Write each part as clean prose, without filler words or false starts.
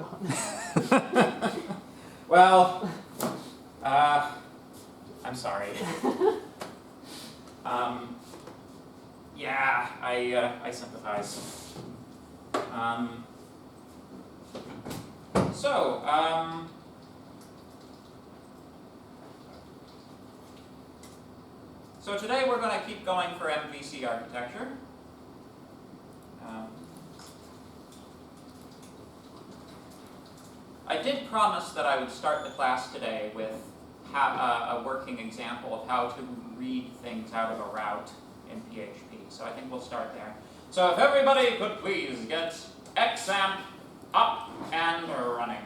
on. Well, I'm sorry. Yeah, I sympathize. So today we're going to keep going for MVC architecture. I did promise that I would start the class today with a working example of how to read things out of a route in PHP. So I think we'll start there. So if everybody could please get XAMPP up and running.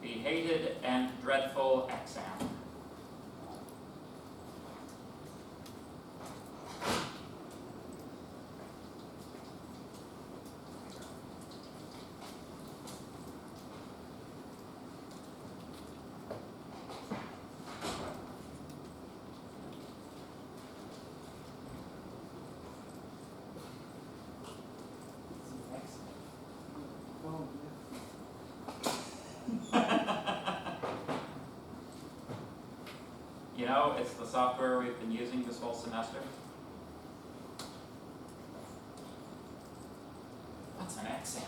The hated and dreadful XAMPP. You know, it's the software we've been using this whole semester. What's an XAMPP?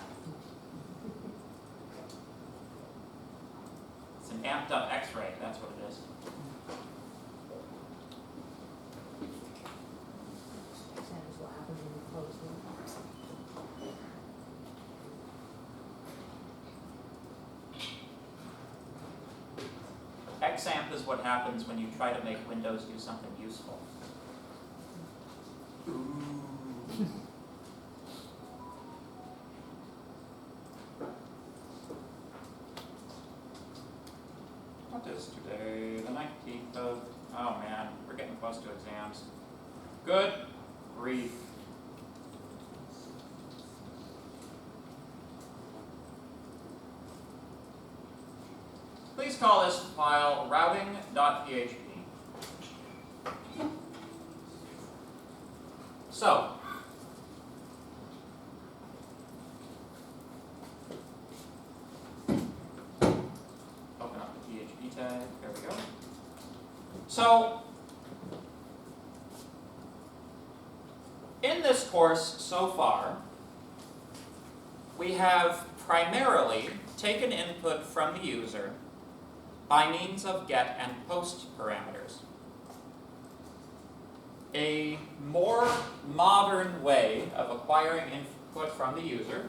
It's an amped up X-ray, that's what it is. That is what happens when you close them. XAMPP is what happens when you try to make Windows do something useful. What is today? The 19th of... Oh man, we're getting close to exams. Good grief. Please call this file routing.php. So, open up the PHP tag, there we go. So, in this course so far, we have primarily taken input from the user by means of get and post parameters. A more modern way of acquiring input from the user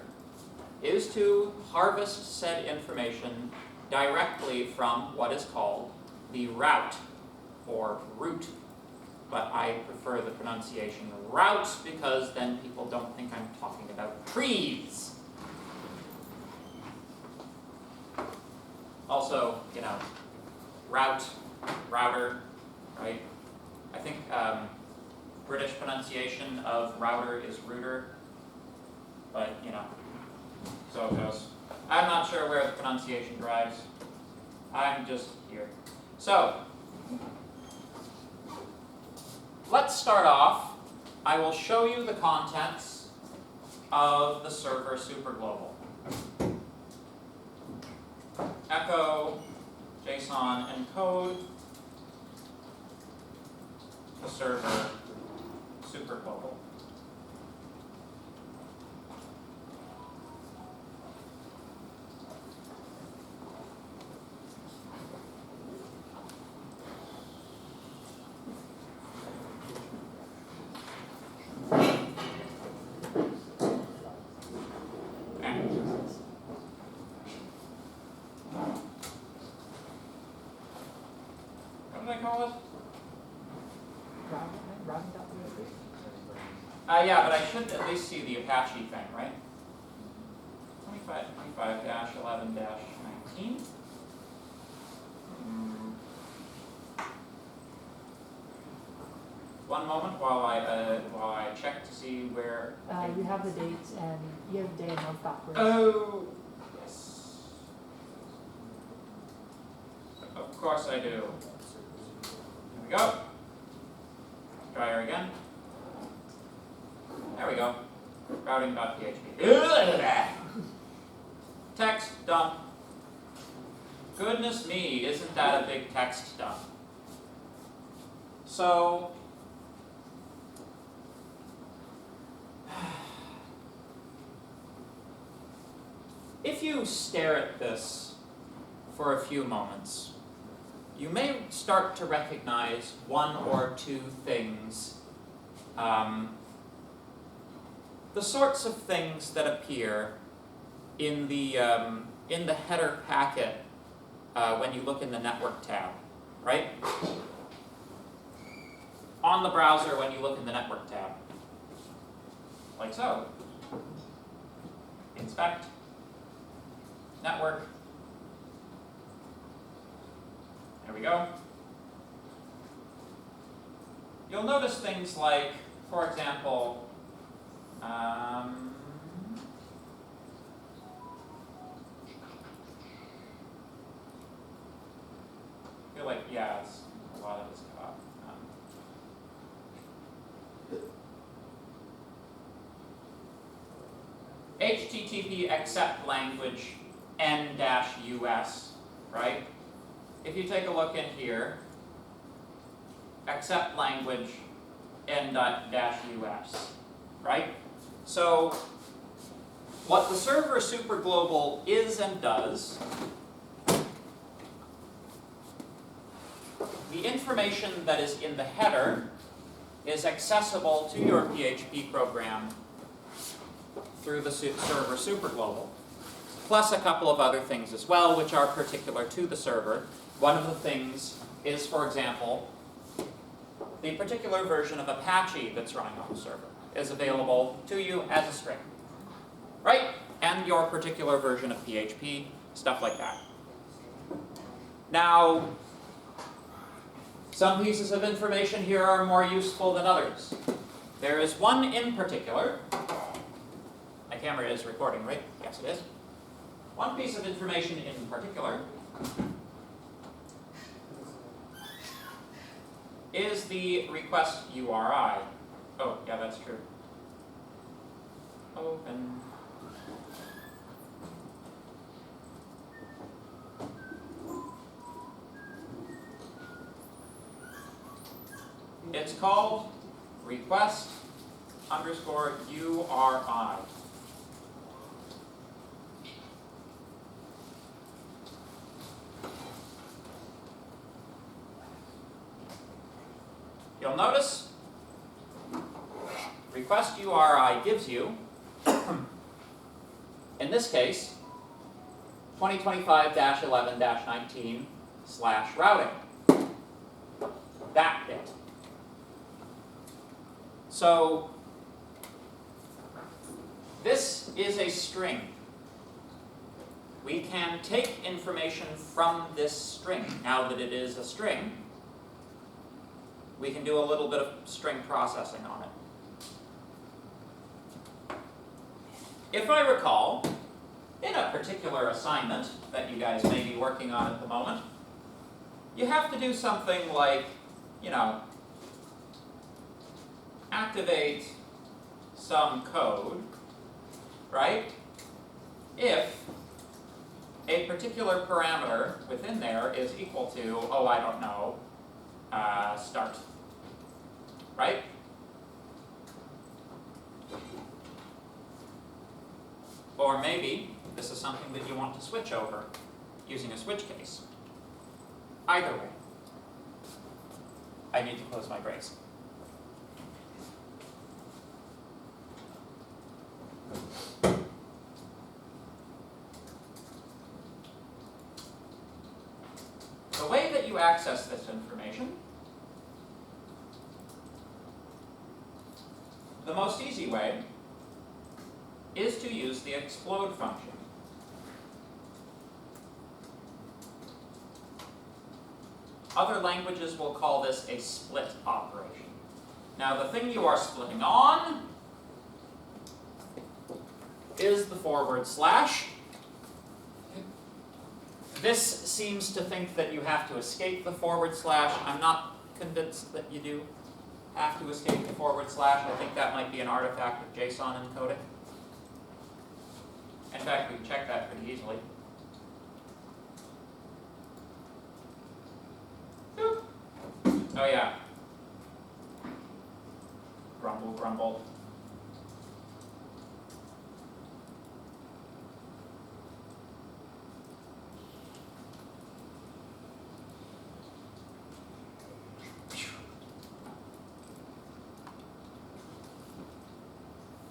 is to harvest said information directly from what is called the route, or root. But I prefer the pronunciation route because then people don't think I'm talking about trees. Also, you know, route, router, right? I think British pronunciation of router is router, but you know, so it goes. I'm not sure where the pronunciation drives. I'm just here. So, let's start off. I will show you the contents of the server superglobal. Echo, JSON encode, the server superglobal. What did I call it? Routing.php? Yeah, but I should at least see the Apache thing, right? 25-11-19. One moment while I check to see where. You have the dates and you have the day and month backwards. Oh, yes. Of course I do. Here we go. Try her again. There we go. Routing.php. Text dump. Goodness me, isn't that a big text dump? So, if you stare at this for a few moments, you may start to recognize one or two things. The sorts of things that appear in the header packet when you look in the network tab, right? On the browser when you look in the network tab, like so. Inspect, network. There we go. You'll notice things like, for example, I feel like, yeah, it's, a lot of it's caught. HTTP accept language n-us, right? If you take a look in here, accept language n-us, right? So what the server superglobal is and does, the information that is in the header is accessible to your PHP program through the server superglobal, plus a couple of other things as well, which are particular to the server. One of the things is, for example, the particular version of Apache that's running on the server is available to you as a string, right? And your particular version of PHP, stuff like that. Now, some pieces of information here are more useful than others. There is one in particular. My camera is recording, right? Yes, it is. One piece of information in particular is the request URI. Oh, yeah, that's true. Open. It's called request underscore URI. You'll notice request URI gives you, in this case, 2025-11-19/routing. That bit. So this is a string. We can take information from this string. Now that it is a string, we can do a little bit of string processing on it. If I recall, in a particular assignment that you guys may be working on at the moment, you have to do something like, activate some code, right? If a particular parameter within there is equal to, oh, I don't know, start, right? Or maybe this is something that you want to switch over using a switch case. Either way, I need to close my brace. The way that you access this information, the most easy way is to use the explode function. Other languages will call this a split operation. Now the thing you are splitting on is the /. This seems to think that you have to escape the /. I'm not convinced that you do have to escape the /. I think that might be an artifact of JSON encoding. In fact, we can check that pretty easily. Boop. Oh yeah. Grumble, grumble.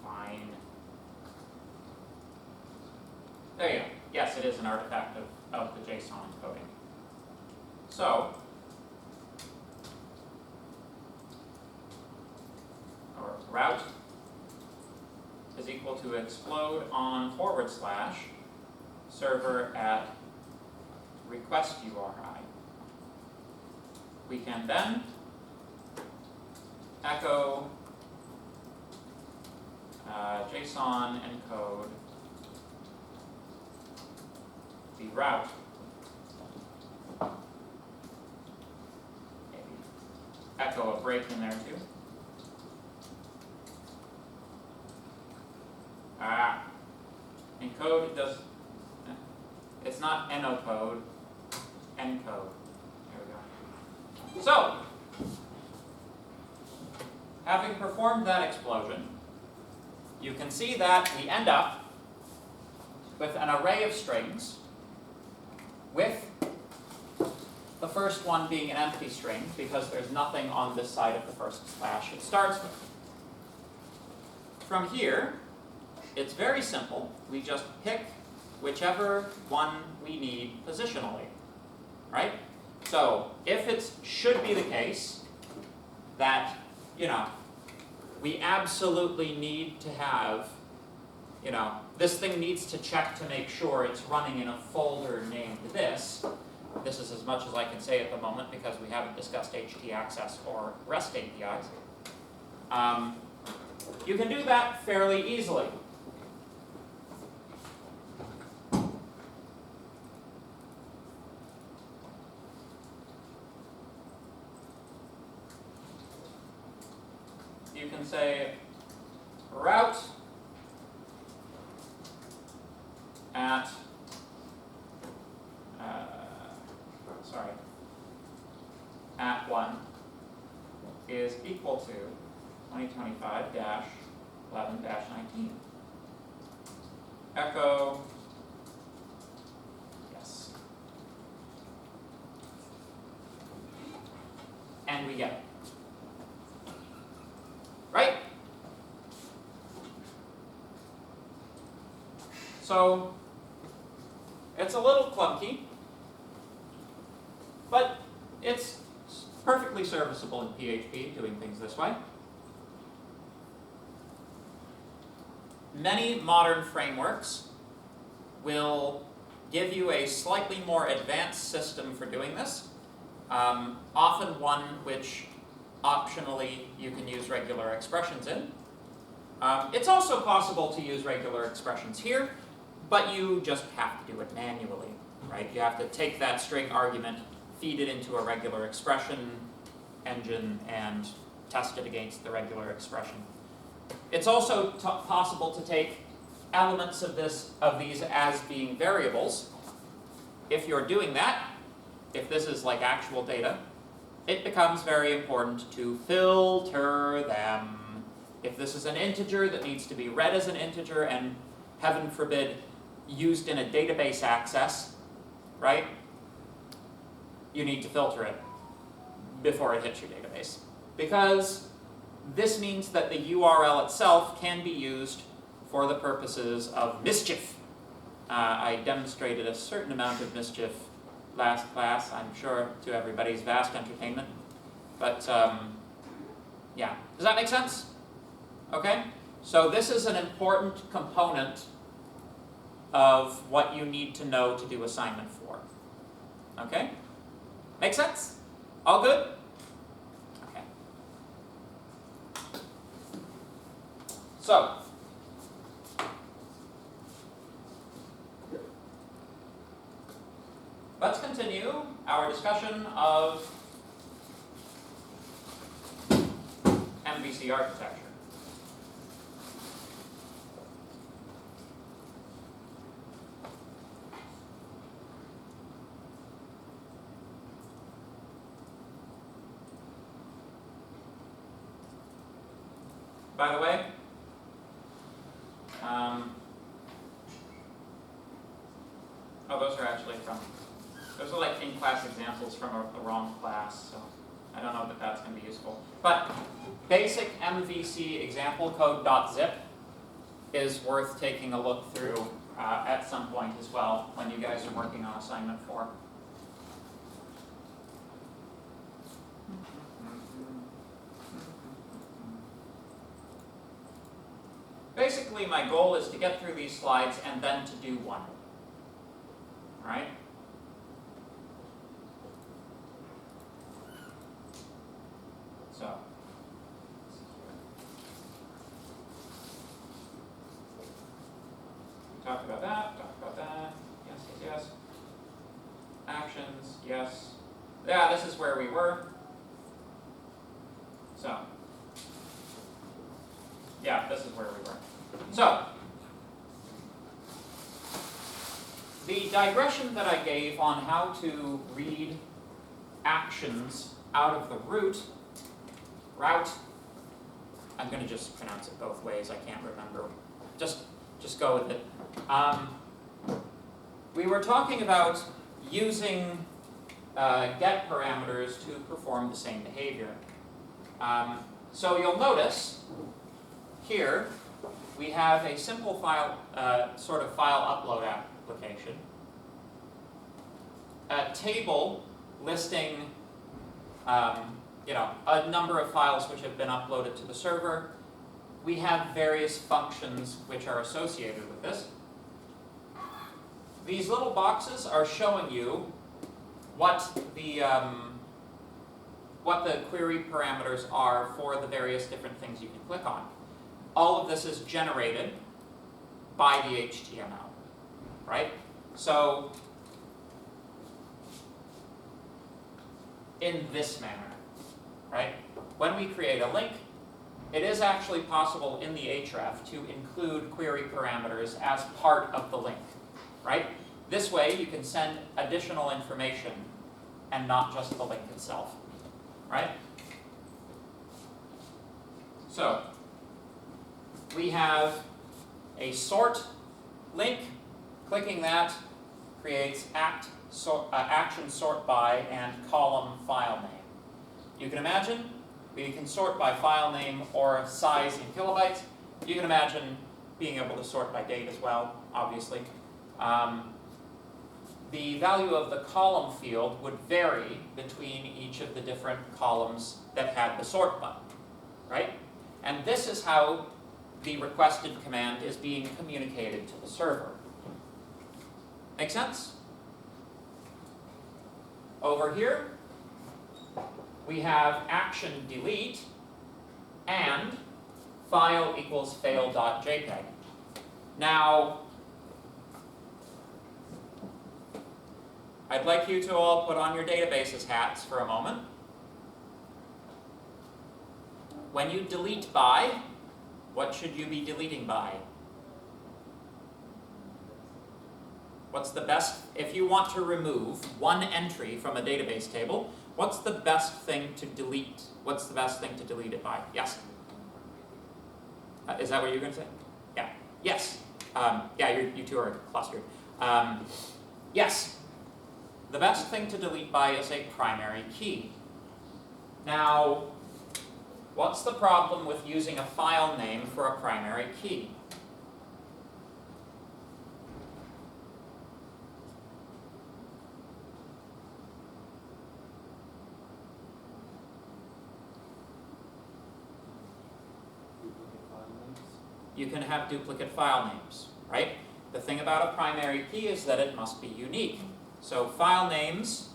Fine. There you go. Yes, it is an artifact of the JSON encoding. So, our route is equal to explode on / server at request URI. We can then echo JSON encode the route. Maybe echo a break in there too. Encode does, it's not enocode, encode. There we go. So, having performed that explosion, you can see that we end up with an array of strings, with the first one being an empty string because there's nothing on this side of the first slash it starts with. From here, it's very simple. We just pick whichever one we need positionally, right? So if it should be the case that, we absolutely need to have, this thing needs to check to make sure it's running in a folder named this. This is as much as I can say at the moment because we haven't discussed htaccess or REST APIs. You can do that fairly easily. You can say route at at 1 is equal to 2025-11-19. Echo yes. And we get it. Right? So, it's a little clunky, but it's perfectly serviceable in PHP doing things this way. Many modern frameworks will give you a slightly more advanced system for doing this, often one which optionally you can use regular expressions in. It's also possible to use regular expressions here, but you just have to do it manually, right? You have to take that string argument, feed it into a regular expression engine, and test it against the regular expression. It's also possible to take elements of these as being variables. If you're doing that, if this is like actual data, it becomes very important to filter them. If this is an integer that needs to be read as an integer and, heaven forbid, used in a database access, right? You need to filter it before it hits your database. Because this means that the URL itself can be used for the purposes of mischief. I demonstrated a certain amount of mischief last class, I'm sure to everybody's vast entertainment. But yeah, does that make sense? Okay? So this is an important component of what you need to know to do assignment 4. Okay? Make sense? All good? Okay. So, let's continue our discussion of MVC architecture. by the way. Oh, those are actually those are like in-class examples from a wrong class, so I don't know that that's going to be useful. But basic MVC example code.zip is worth taking a look through at some point as well when you guys are working on assignment 4. Basically, my goal is to get through these slides and then to do one. All right? So, talk about that, yes, yes, yes. Actions, yes. Yeah, this is where we were. So, yeah, this is where we were. So, the digression that I gave on how to read actions out of the route, I'm going to just pronounce it both ways, I can't remember. Just go with it. We were talking about using get parameters to perform the same behavior. So you'll notice here we have a simple file, sort of file upload application. A table listing a number of files which have been uploaded to the server. We have various functions which are associated with this. These little boxes are showing you what the query parameters are for the various different things you can click on. All of this is generated by the HTML, right? So, in this manner, right? When we create a link, it is actually possible in the href to include query parameters as part of the link, right? This way you can send additional information and not just the link itself, right? So, we have a sort link. Clicking that creates action sort by and column file name. You can imagine we can sort by file name or size in kilobytes. You can imagine being able to sort by date as well, obviously. The value of the column field would vary between each of the different columns that had the sort button, right? And this is how the requested command is being communicated to the server. Make sense? Over here, we have action delete and file equals fail.jpg. Now, I'd like you to all put on your databases hats for a moment. When you delete by, what should you be deleting by? What's the best, if you want to remove one entry from a database table, what's the best thing to delete? What's the best thing to delete it by? Yes? Is that what you're going to say? Yeah. Yes. Yeah, you two are clustered. Yes. The best thing to delete by is a primary key. Now, what's the problem with using a file name for a primary key? You can have duplicate file names, right? The thing about a primary key is that it must be unique. So file names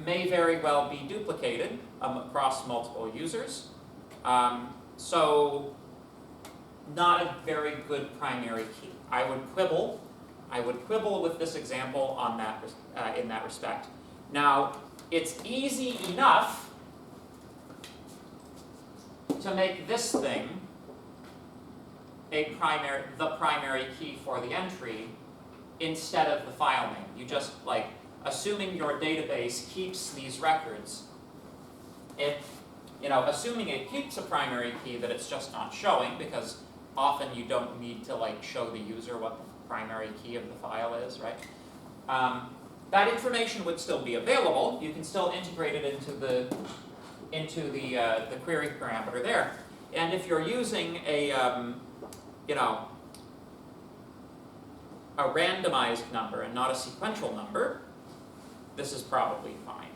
may very well be duplicated across multiple users. So not a very good primary key. I would quibble with this example on that in that respect. Now, it's easy enough to make this thing the primary key for the entry instead of the file name. You just, assuming your database keeps these records, if assuming it keeps a primary key that it's just not showing, because often you don't need to like show the user what the primary key of the file is, right? That information would still be available. You can still integrate it into the query parameter there. And if you're using a randomized number and not a sequential number, this is probably fine,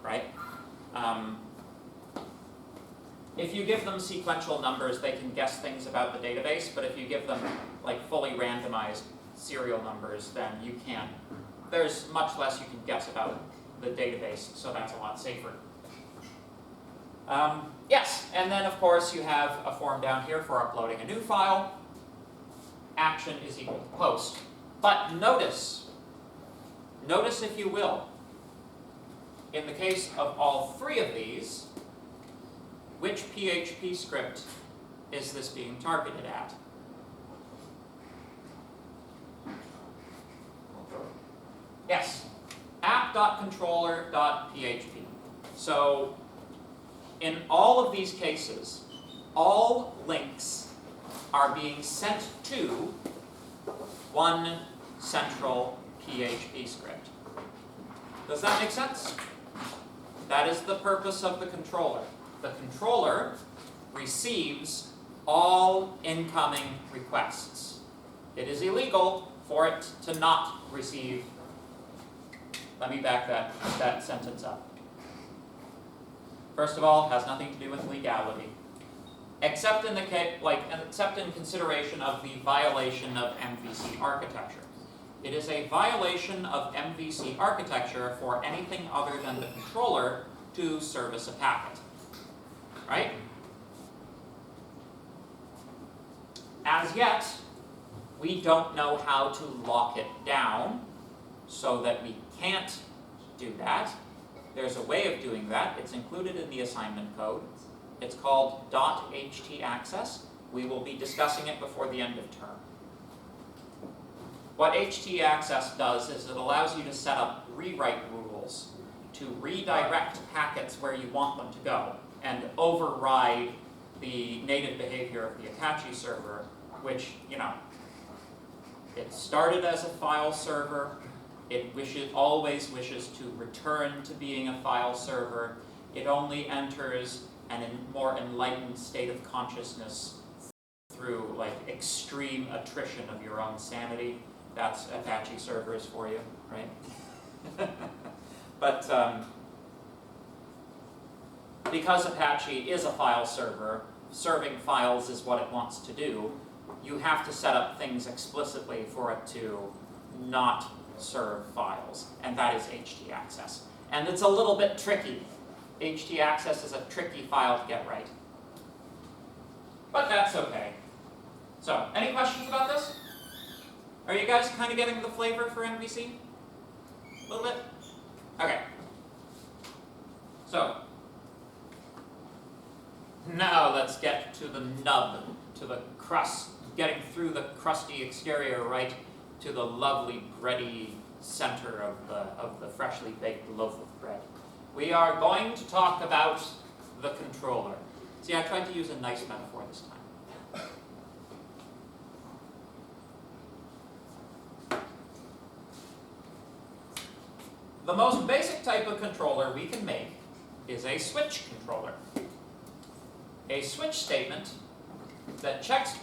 right? If you give them sequential numbers, they can guess things about the database, but if you give them like fully randomized serial numbers, then you can't. There's much less you can guess about the database, so that's a lot safer. Yes, and then of course you have a form down here for uploading a new file. Action is equal to post. But notice if you will, in the case of all three of these, which PHP script is this being targeted at? Yes, app.controller.php. So in all of these cases, all links are being sent to one central PHP script. Does that make sense? That is the purpose of the controller. The controller receives all incoming requests. It is illegal for it to not receive. Let me back that sentence up. First of all, it has nothing to do with legality, except in consideration of the violation of MVC architecture. It is a violation of MVC architecture for anything other than the controller to service a packet, right? As yet, we don't know how to lock it down so that we can't do that. There's a way of doing that. It's included in the assignment code. It's called .htaccess. We will be discussing it before the end of term. What htaccess does is it allows you to set up rewrite rules to redirect packets where you want them to go and override the native behavior of the Apache server, which, it started as a file server. It always wishes to return to being a file server. It only enters a more enlightened state of consciousness through extreme attrition of your own sanity. That's Apache servers for you, right? But because Apache is a file server, serving files is what it wants to do, you have to set up things explicitly for it to not serve files, and that is htaccess. And it's a little bit tricky. htaccess is a tricky file to get right. But that's okay. So, any questions about this? Are you guys kind of getting the flavor for MVC? A little bit? Okay. So, now let's get to the nub, to the crust, getting through the crusty exterior right to the lovely bready center of the freshly baked loaf of bread. We are going to talk about the controller. See, I tried to use a nice metaphor this time. The most basic type of controller we can make is a switch controller. A switch statement that checks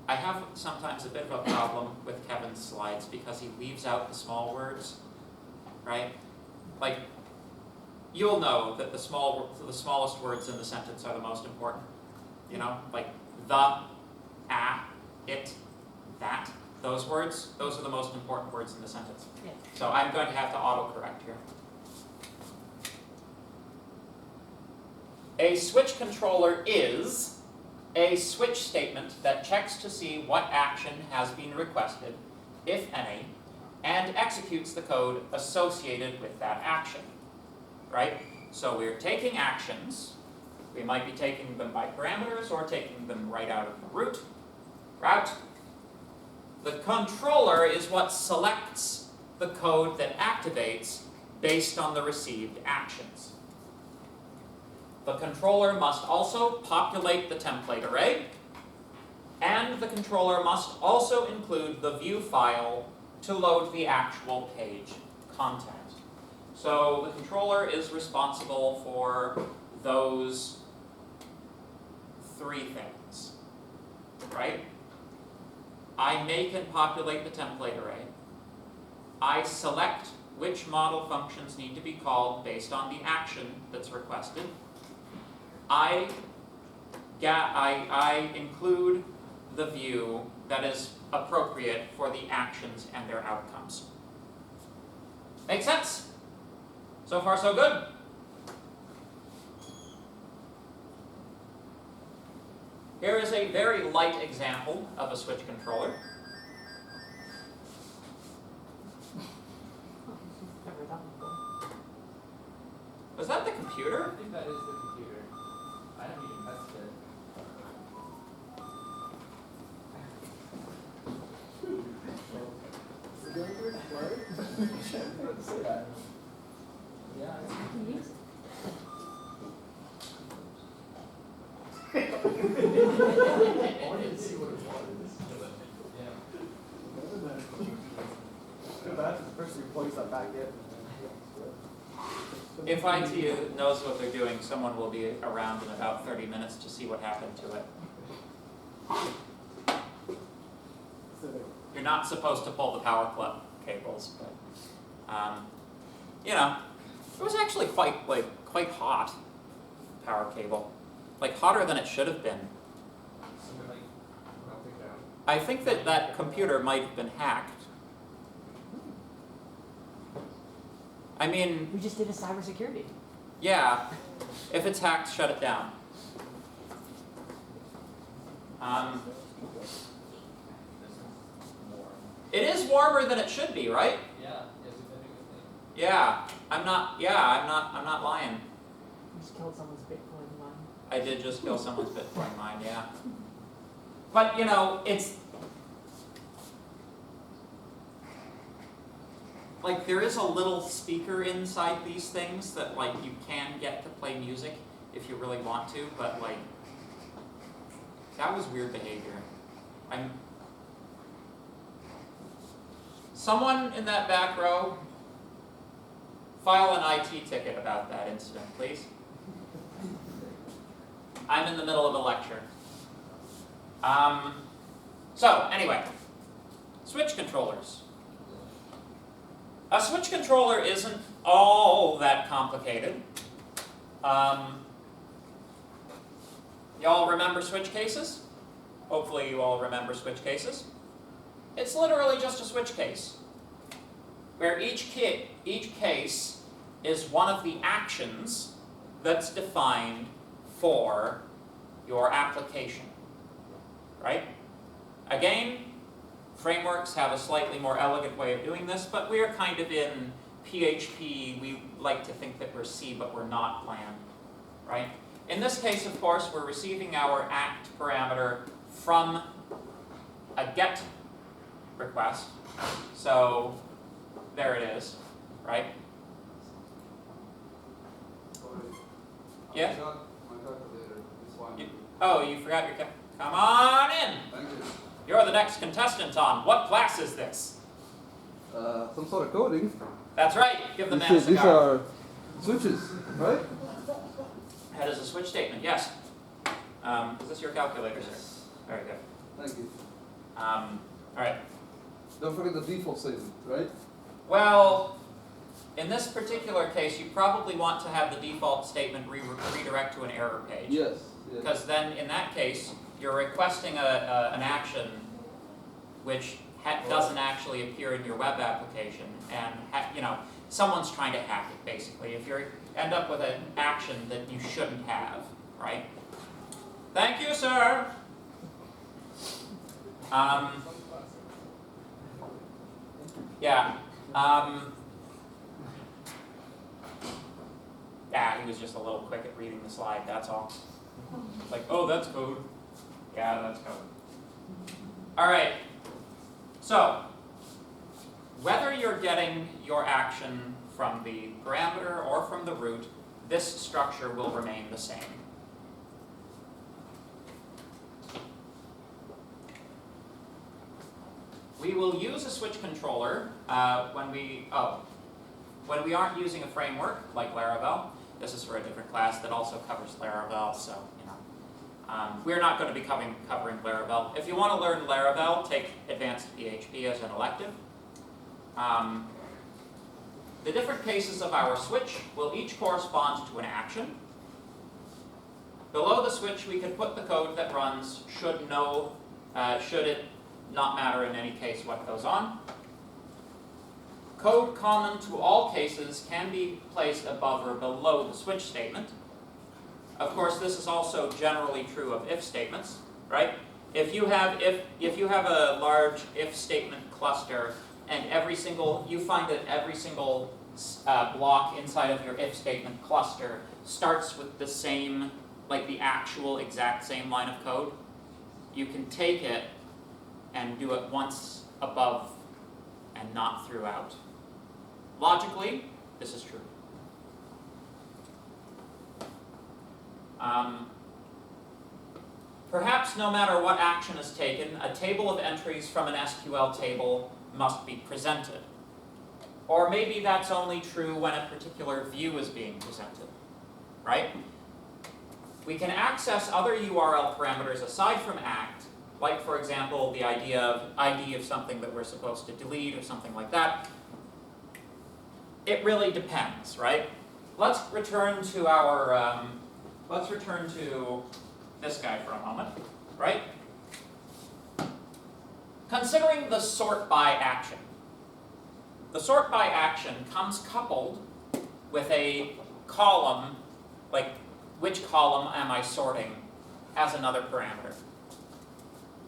I have sometimes a bit of a problem with Kevin's slides because he leaves out the small words, right? You'll know that the smallest words in the sentence are the most important. Like the, a, it, that. Those words, those are the most important words in the sentence. Yeah. So I'm going to have to autocorrect here. A switch controller is a switch statement that checks to see what action has been requested, if any, and executes the code associated with that action, right? So we're taking actions. We might be taking them by parameters or taking them right out of the route. The controller is what selects the code that activates based on the received actions. the controller must also populate the template array, and the controller must also include the view file to load the actual page content. So the controller is responsible for those three things, right? I make and populate the template array. I select which model functions need to be called based on the action that's requested. I include the view that is appropriate for the actions and their outcomes. Make sense? So far, so good? Here is a very light example of a switch controller. Never done before. Was that the computer? I think that is the computer. I haven't even tested it. Is it going to explode? Say that. Yeah. Can you use it? I wanted to see what it was. Yeah. Too bad for the person who plugs that back in. If IT knows what they're doing, someone will be around in about 30 minutes to see what happened to it. You're not supposed to pull the power plug cables, but you know, it was actually quite hot. Power cable, like hotter than it should have been. Something like melting down. I think that computer might have been hacked. I mean, We just did a cybersecurity. yeah, if it's hacked, shut it down. This is more. It is warmer than it should be, right? Yeah, significantly. Yeah, I'm not lying. You just killed someone's Bitcoin mine. I did just kill someone's Bitcoin mine, yeah. But you know, it's like there is a little speaker inside these things that like you can get to play music if you really want to, but like that was weird behavior. Someone in that back row, file an IT ticket about that incident, please. I'm in the middle of a lecture. So anyway, switch controllers. A switch controller isn't all that complicated. Y'all remember switch cases? Hopefully you all remember switch cases. It's literally just a switch case, where each case is one of the actions that's defined for your application, right? Again, frameworks have a slightly more elegant way of doing this, but we're kind of in PHP. We like to think that we're C, but we're not plan, right? In this case, of course, we're receiving our act parameter from a get request. So there it is, right? Yeah? My calculator, this one. Oh, you forgot your come on in. Thank you. You're the next contestant on. What class is this? Some sort of coding. That's right. Give the man a These cigar. are switches, right? That is a switch statement. Yes. Is this your calculator, sir? Very good. Thank you. All right. Don't forget the default statement, right? Well, in this particular case, you probably want to have the default statement redirect to an error page. Yes. Yes. Because then, in that case, you're requesting an action which doesn't actually appear in your web application, and you know, someone's trying to hack it. Basically, if you end up with an action that you shouldn't have, right? Thank you, sir. Yeah. Yeah, he was just a little quick at reading the slide, that's all. Like, oh, that's code. Yeah, that's code. Alright. So, whether you're getting your action from the parameter or from the root, this structure will remain the same. We will use a switch controller when we aren't using a framework like Laravel. This is for a different class that also covers Laravel, so we're not going to be covering Laravel. If you want to learn Laravel, take Advanced PHP as an elective. The different cases of our switch will each correspond to an action. Below the switch, we can put the code that runs should it not matter in any case what goes on. Code common to all cases can be placed above or below the switch statement. Of course, this is also generally true of if statements, right? If you have a large if statement cluster and you find that every single block inside of your if statement cluster starts with the same, like the actual exact same line of code, you can take it and do it once above and not throughout. Logically, this is true. Perhaps no matter what action is taken, a table of entries from an SQL table must be presented. Or maybe that's only true when a particular view is being presented, right? We can access other URL parameters aside from ACT, like for example the ID of something that we're supposed to delete or something like that. It really depends, right? Let's return to this guy for a moment, right? Considering the sort by action. The sort by action comes coupled with a column, like which column am I sorting, as another parameter.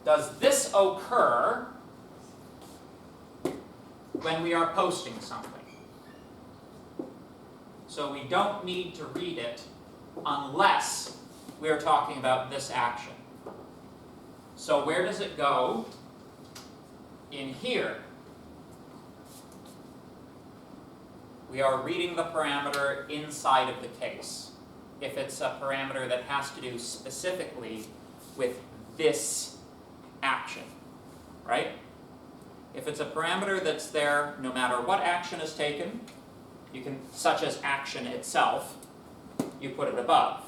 Does this occur when we are posting something? So we don't need to read it unless we're talking about this action. So where does it go? In here. We are reading the parameter inside of the case. If it's a parameter that has to do specifically with this action, right? If it's a parameter that's there no matter what action is taken, you can, such as action itself, you put it above.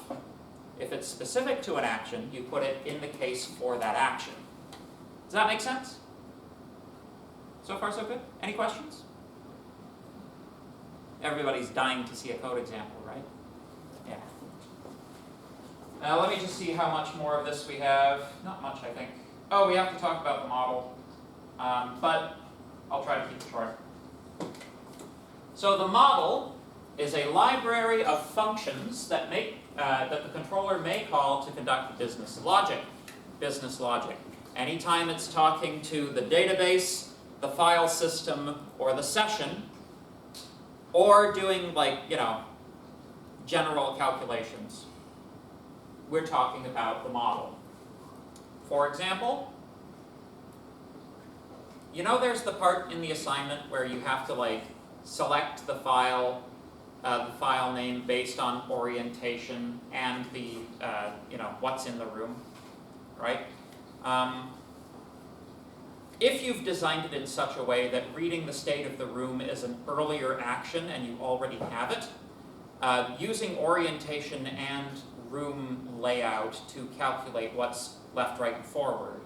If it's specific to an action, you put it in the case for that action. Does that make sense? So far so good? Any questions? Everybody's dying to see a code example, right? Yeah. Now let me just see how much more of this we have. Not much, I think. Oh, we have to talk about the model, but I'll try to keep it short. So the model is a library of functions that that the controller may call to conduct business logic. Business logic. Anytime it's talking to the database, the file system, or the session, or doing general calculations, we're talking about the model. For example, there's the part in the assignment where you have to select the file name based on orientation and the what's in the room, right? If you've designed it in such a way that reading the state of the room is an earlier action and you already have it, using orientation and room layout to calculate what's left, right, and forward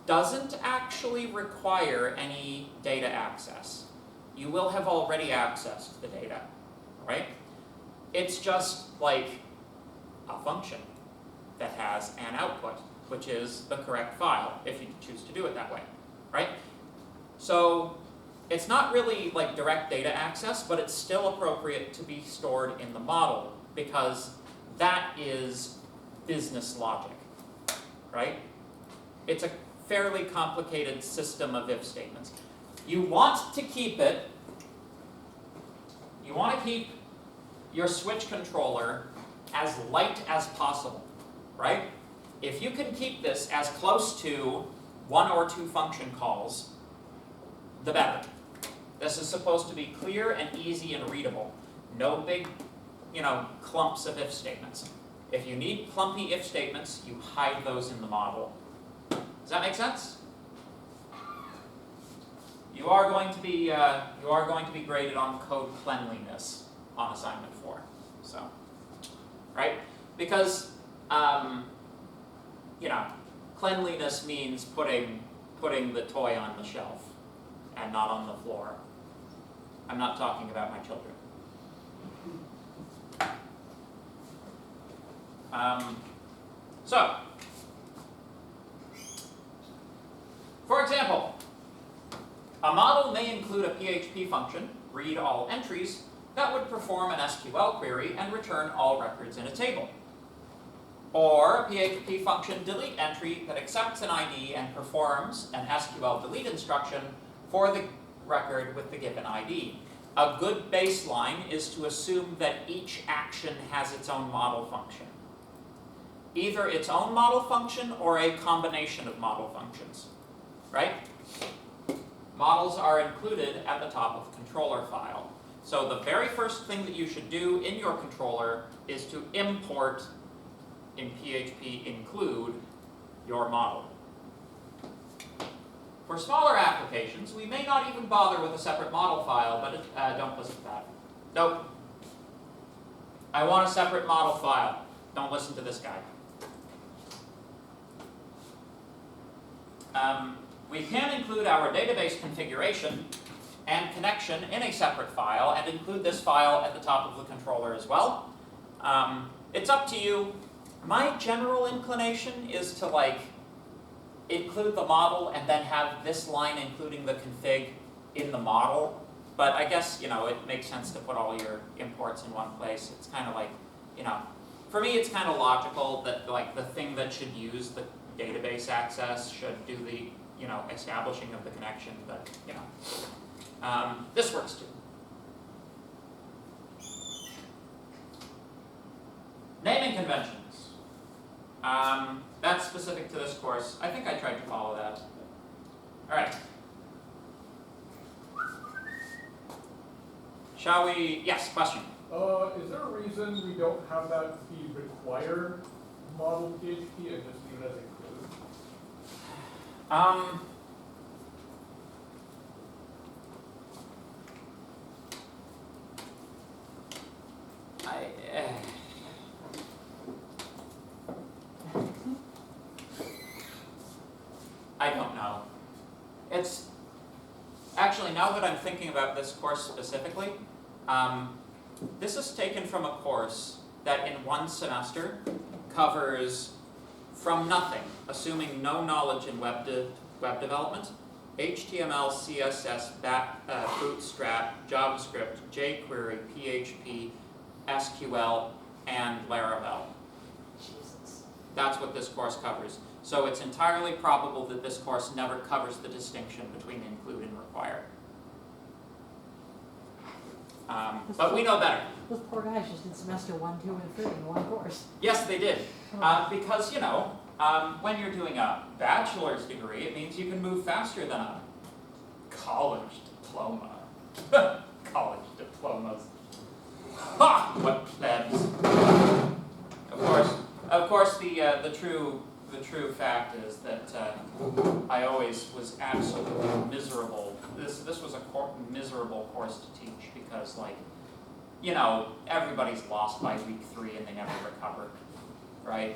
doesn't actually require any data access. You will have already accessed the data, right? It's just like a function that has an output, which is the correct file, if you choose to do it that way, right? So it's not really like direct data access, but it's still appropriate to be stored in the model because that is business logic, right? It's a fairly complicated system of if statements. You want to keep your switch controller as light as possible, right? If you can keep this as close to 1 or 2 function calls, the better. This is supposed to be clear and easy and readable. No big clumps of if statements. If you need clumpy if statements, you hide those in the model. Does that make sense? You are going to be graded on code cleanliness on assignment 4. So, right? Because cleanliness means putting the toy on the shelf and not on the floor. I'm not talking about my children. So, for example, a model may include a PHP function, read all entries, that would perform an SQL query and return all records in a table. Or a PHP function, delete entry, that accepts an ID and performs an SQL delete instruction for the record with the given ID. A good baseline is to assume that each action has its own model function. Either its own model function or a combination of model functions, right? Models are included at the top of the controller file. So the very first thing that you should do in your controller is to import, in PHP, include your model. For smaller applications, we may not even bother with a separate model file, but don't listen to that. Nope. I want a separate model file. Don't listen to this guy. We can include our database configuration and connection in a separate file and include this file at the top of the controller as well. It's up to you. My general inclination is to include the model and then have this line including the config in the model. But I guess, it makes sense to put all your imports in one place. It's kind of for me it's kind of logical that the thing that should use the database access should do the, establishing of the connection, but, this works too. Naming conventions. That's specific to this course. I think I tried to follow that. All right. Shall we? Yes, question. Is there a reason we don't have that be required model PHP and just leave it as include? I don't know. It's actually, now that I'm thinking about this course specifically, this is taken from a course that in one semester covers from nothing, assuming no knowledge in web development, HTML, CSS, Bootstrap, JavaScript, jQuery, PHP, SQL, and Laravel. Jesus. That's what this course covers. So it's entirely probable that this course never covers the distinction between include and require. But we know better. Those poor guys just did semester 1, 2, and 3 in one course. Yes, they did. Because, when you're doing a bachelor's degree, it means you can move faster than a college diploma. College diplomas. Ha! What plebs. Of course, the true fact is that I always was absolutely miserable. This was a miserable course to teach because, everybody's lost by week 3 and they never recover, right?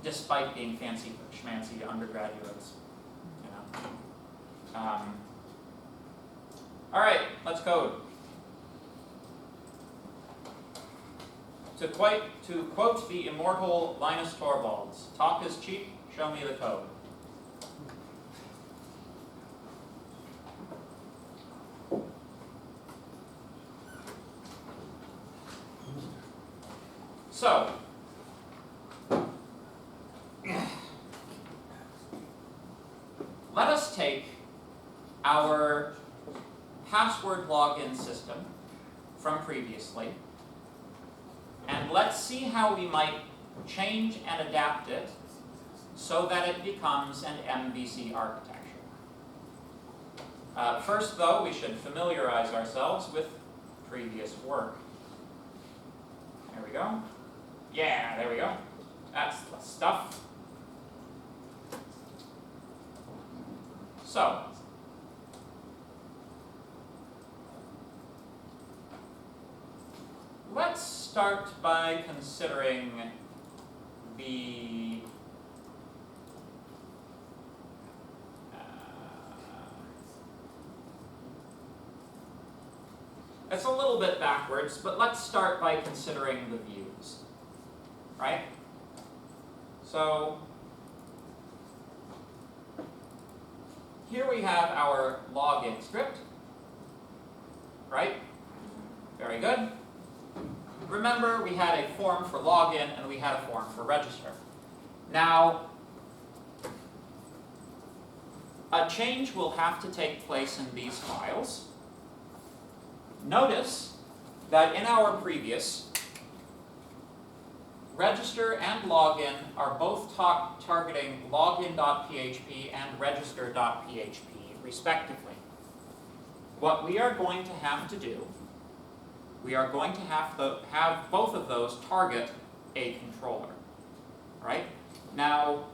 Despite being fancy schmancy undergraduates, All right, let's code. To quote the immortal Linus Torvalds, talk is cheap, show me the code. So, let us take our password login system from previously, and let's see how we might change and adapt it so that it becomes an MVC architecture. First, though, we should familiarize ourselves with previous work. There we go. Yeah, there we go. That's the stuff. So, let's start by considering the it's a little bit backwards, but let's start by considering the views, right? So, here we have our login script, right? Very good. Remember, we had a form for login and we had a form for register. Now, a change will have to take place in these files. Notice that in our previous, register and login are both targeting login.php and register.php, respectively. What we are going to have to do, we are going to have both of those target a controller, right? Now,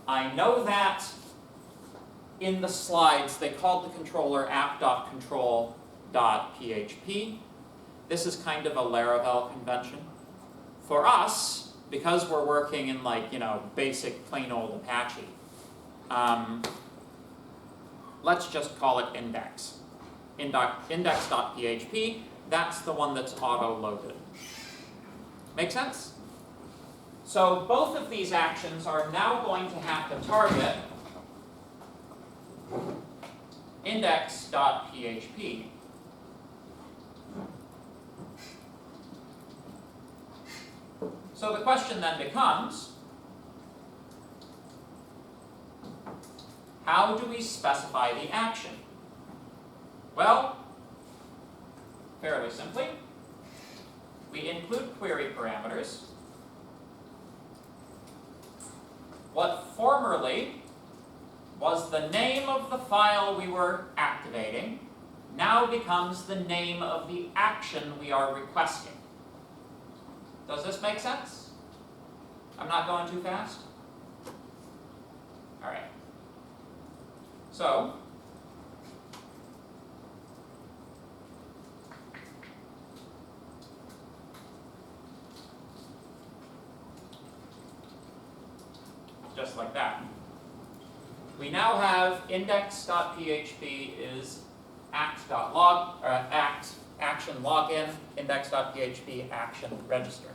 I know that in the slides they called the controller app.control.php. This is kind of a Laravel convention. For us, because we're working in basic plain old Apache, let's just call it index. Index.php, that's the one that's auto-loaded. Make sense? So both of these actions are now going to have to target index.php. So the question then becomes, how do we specify the action? Well, fairly simply, we include query parameters. What formerly was the name of the file we were activating now becomes the name of the action we are requesting. Does this make sense? I'm not going too fast? All right. So, just like that. We now have index.php is act.log, or action login, index.php action register.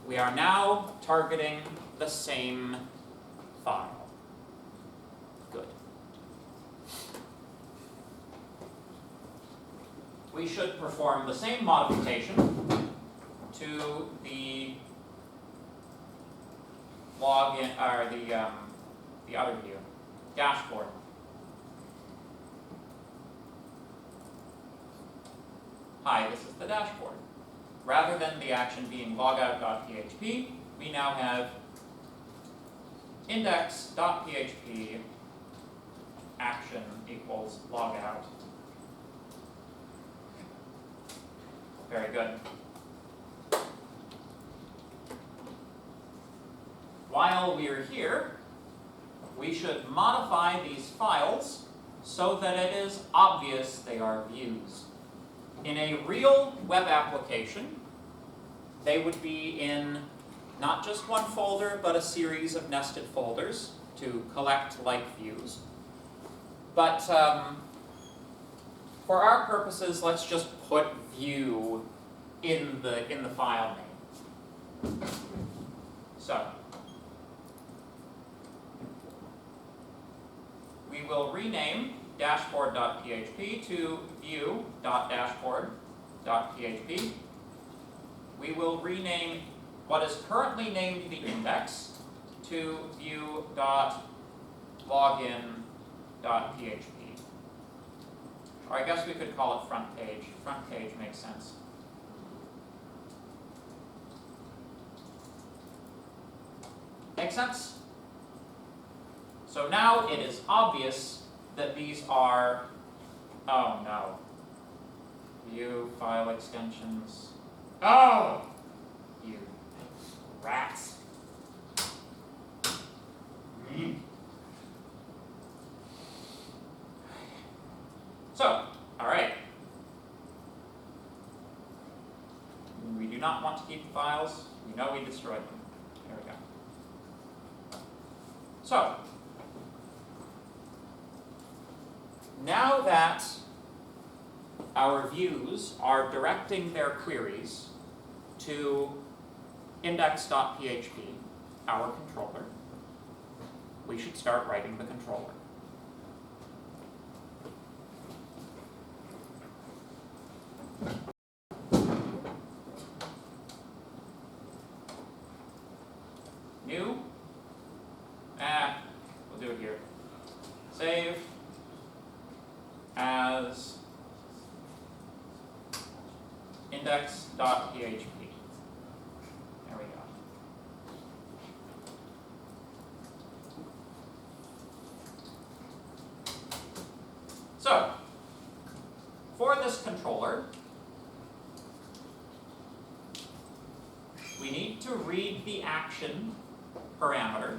We are now targeting the same file. Good. We should perform the same modification to the login, or the other view, dashboard. Hi, this is the dashboard. Rather than the action being logout.php, we now have index.php action equals logout. Very good. While we're here, we should modify these files so that it is obvious they are views. In a real web application, they would be in not just one folder, but a series of nested folders to collect like views. But for our purposes, let's just put view in the file name. So we will rename dashboard.php to view.dashboard.php. We will rename what is currently named the index to view.login.php. Or I guess we could call it front page. Front page makes sense. Make sense? So now it is obvious that these are, oh no. View file extensions. Oh! You rats. So, alright. We do not want to keep the files. We know we destroyed them. There we go. So, now that our views are directing their queries to index.php, our controller, we should start writing the controller. New, we'll do it here. Save as index.php. There we go. So, for this controller, we need to read the action parameter,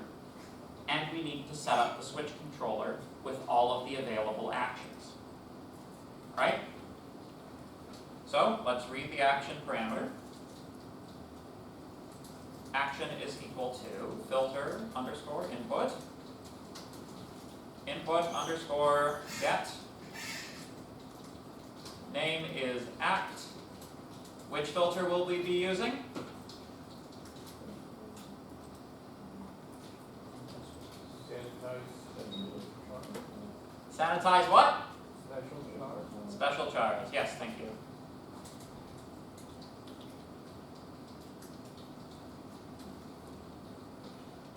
and we need to set up the switch controller with all of the available actions. Right? So, let's read the action parameter. Action is equal to filter underscore input, input underscore get, name is act. Which filter will we be using? Sanitize what? Special char. Special chars. Yes, thank you.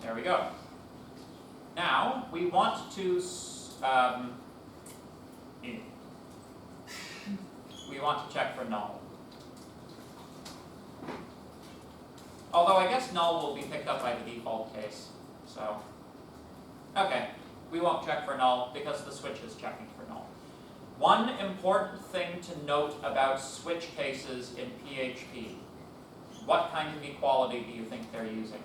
There we go. Now, we want to check for null. Although I guess null will be picked up by the default case. So, okay, we won't check for null because the switch is checking for null. One important thing to note about switch cases in PHP. What kind of equality do you think they're using?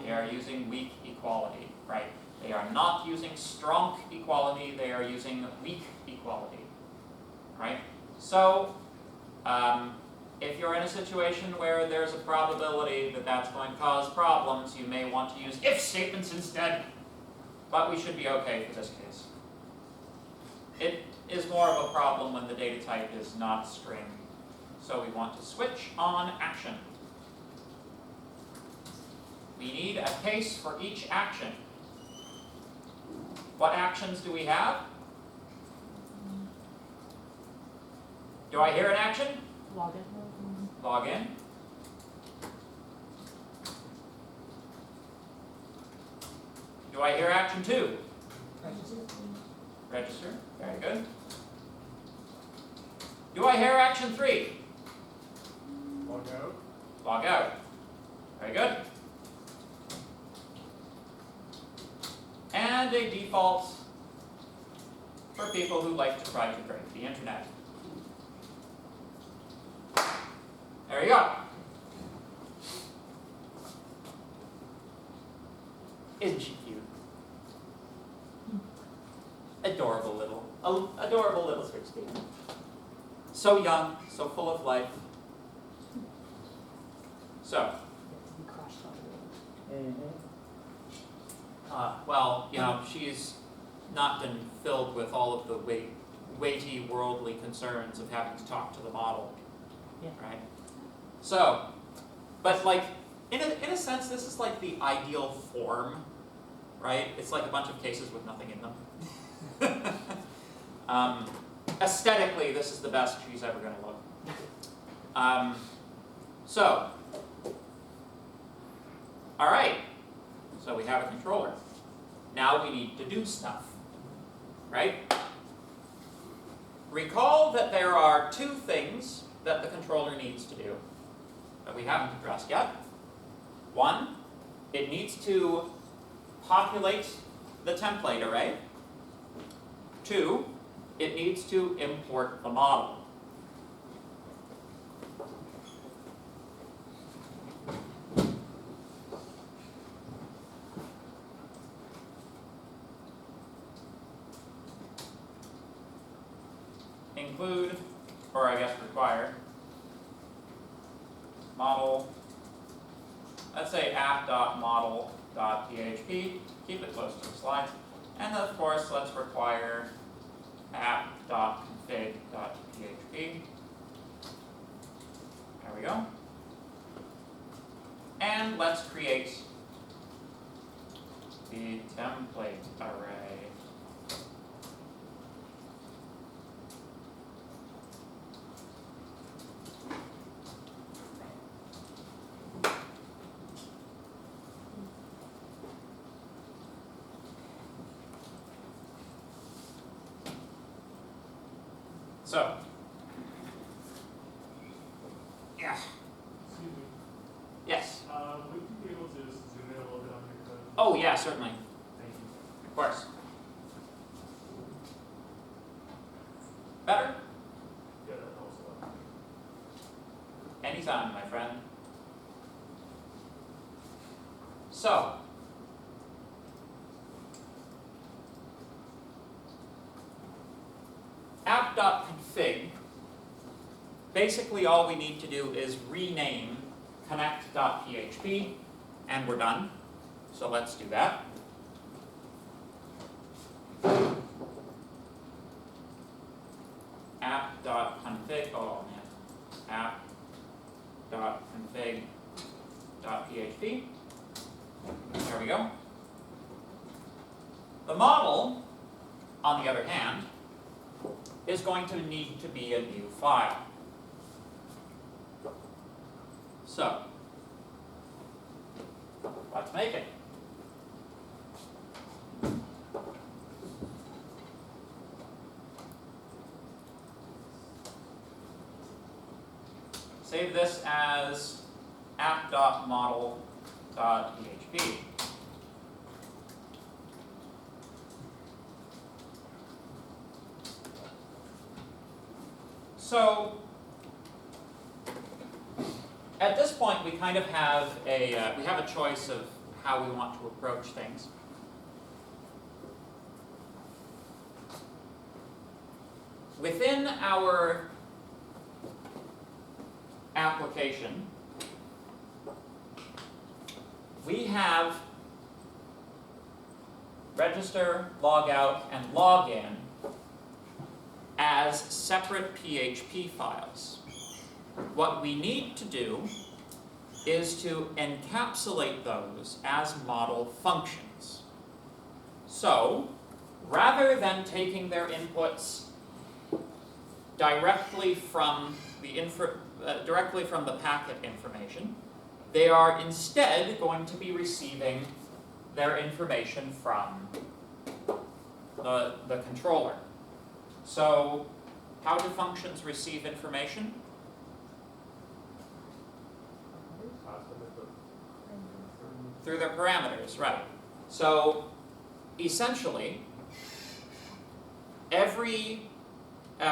They are using weak equality, right? They are not using strong equality, they are using weak equality, right? So, if you're in a situation where there's a probability that that's going to cause problems, you may want to use if statements instead. But we should be okay for this case. It is more of a problem when the data type is not string. So we want to switch on action. We need a case for each action. What actions do we have? Do I hear an action? Log in. Log in. Do I hear action 2? Register. Very good. Do I hear action 3? Log out. Log out. Very good. And a default for people who like to try to break the internet. There you go. Isn't she cute? Adorable little switch team. So young, so full of life. So, To be crushed on the well, you know, she's not been filled with all of the weighty worldly concerns of having to talk to the model. Yeah. Right? So, but like, in a sense, this is like the ideal form, right? It's like a bunch of cases with nothing in them. Aesthetically, this is the best she's ever going to look. So, all right. So we have a controller. Now we need to do stuff, right? Recall that there are two things that the controller needs to do that we haven't addressed yet. One, it needs to populate the template array. Two, it needs to import the model. include, or I guess require, model, let's say app.model.php, keep it close to the slide, and then of course let's require app.config.php. There we go. And let's create the template array. So, yeah, Excuse me, yes. would you be able to just zoom in a little bit on your code? Oh yeah, certainly, Thank you. of course. Better? Yeah, that helps a lot. Anytime, my friend. So, app.config, basically all we need to do is rename connect.php, and we're done. So let's do that. App.config, oh man, app.config.php. There we go. The model, on the other hand, is going to need to be a new file. So, let's make it. Save this as app.model.php. So, at this point, we kind of have a choice of how we want to approach things. Within our application, we have register, logout, and login as separate PHP files. What we need to do is to encapsulate those as model functions. So, rather than taking their inputs directly from the packet information, they are instead going to be receiving their information from the controller. So, how do functions receive information? Through their parameters, right. So, essentially,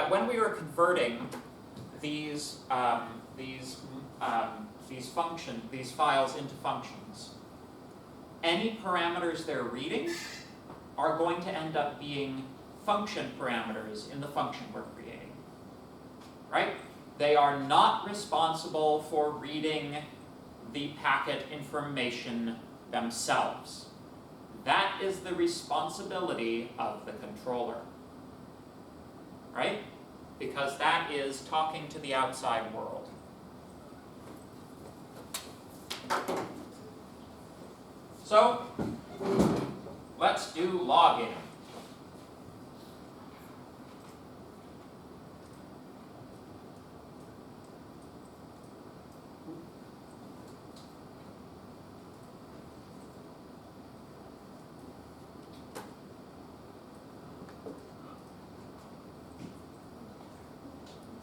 when we were converting these files into functions, any parameters they're reading are going to end up being function parameters in the function we're creating, right? They are not responsible for reading the packet information themselves. That is the responsibility of the controller, right? Because that is talking to the outside world. So, let's do login.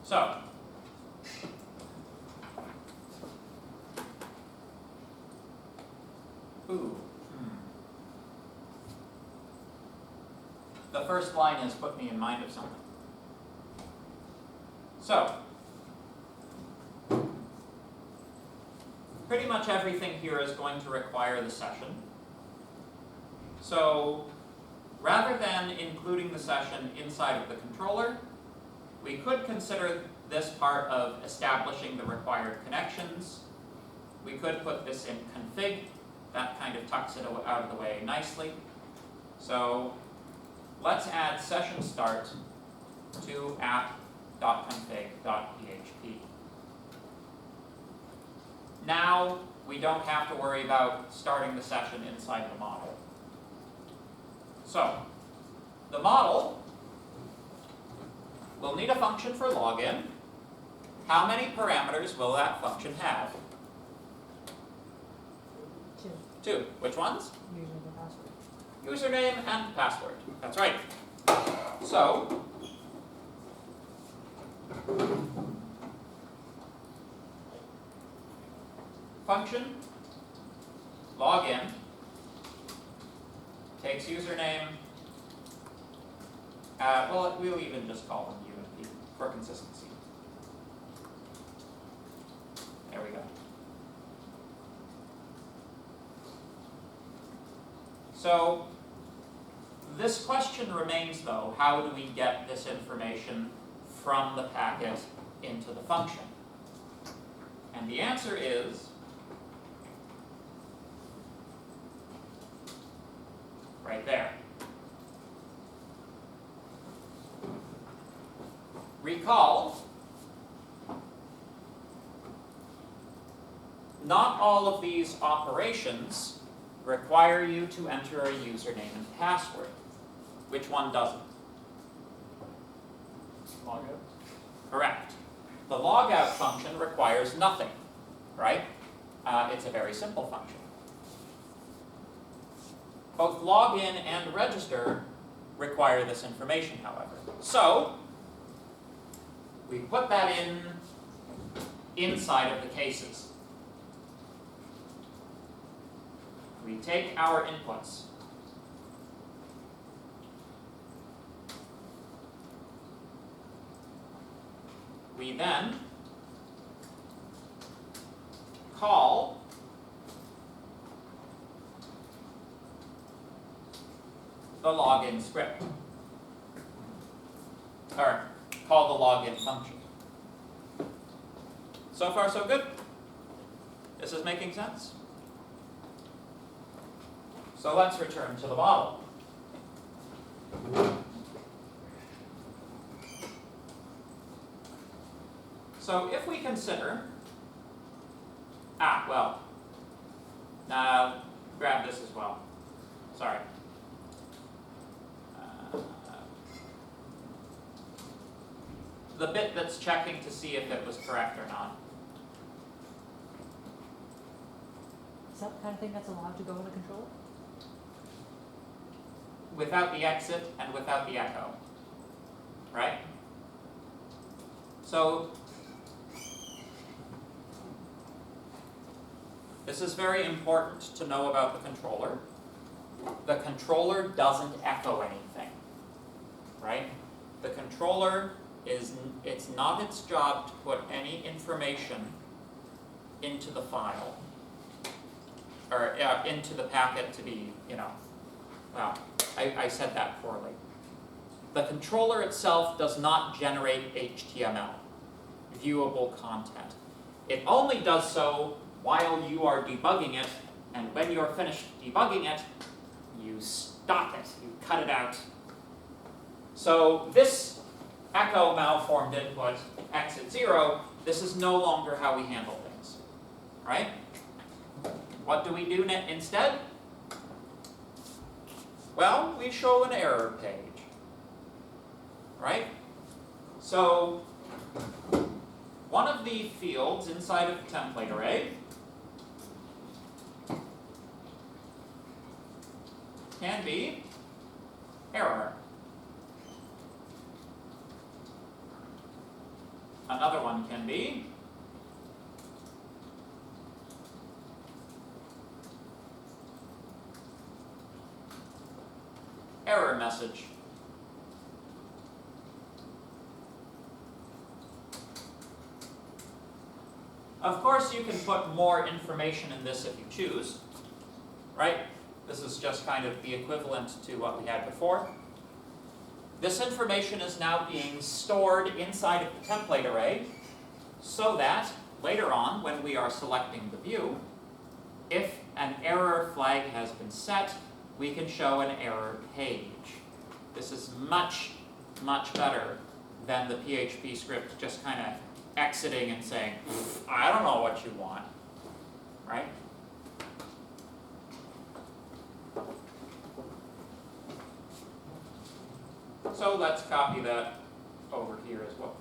So, the first line has put me in mind of something. So, pretty much everything here is going to require the session. So, rather than including the session inside of the controller, We could consider this part of establishing the required connections. We could put this in config. That kind of tucks it out of the way nicely. So let's add session start to app.config.php. Now we don't have to worry about starting the session inside the model. So the model will need a function for login. How many parameters will that function have? 2, 2. Which ones? using the password. Username and password. That's right. So function login takes username. Well, we'll even just call them UNP for consistency. There we go. So this question remains though, how do we get this information from the packet into the function? And the answer is right there. Recall, not all of these operations require you to enter a username and password. Which one doesn't? Logout. Correct. The logout function requires nothing, right? It's a very simple function. Both login and register require this information, however. So we put that in inside of the cases. We take our inputs. We then call the login script, or call the login function. So far, so good? This is making sense? So let's return to the model. So if we consider, grab this as well. Sorry. The bit that's checking to see if it was correct or not. Is that the kind of thing that's allowed to go in a controller? Without the exit and without the echo, right? So this is very important to know about the controller. The controller doesn't echo anything, right? The controller it's not its job to put any information into the file, or into the packet to be, well, I said that poorly. The controller itself does not generate HTML, viewable content. It only does so while you are debugging it, and when you're finished debugging it, you stop it, you cut it out. So this echo malformed input, exit 0, this is no longer how we handle things, right? What do we do instead? Well, we show an error page, right? So one of the fields inside of the template array can be error. Another one can be error message. Of course, you can put more information in this if you choose, right? This is just kind of the equivalent to what we had before. this information is now being stored inside of the template array so that later on, when we are selecting the view, if an error flag has been set, we can show an error page. This is much, much better than the PHP script just kind of exiting and saying, I don't know what you want, right? So let's copy that over here as well.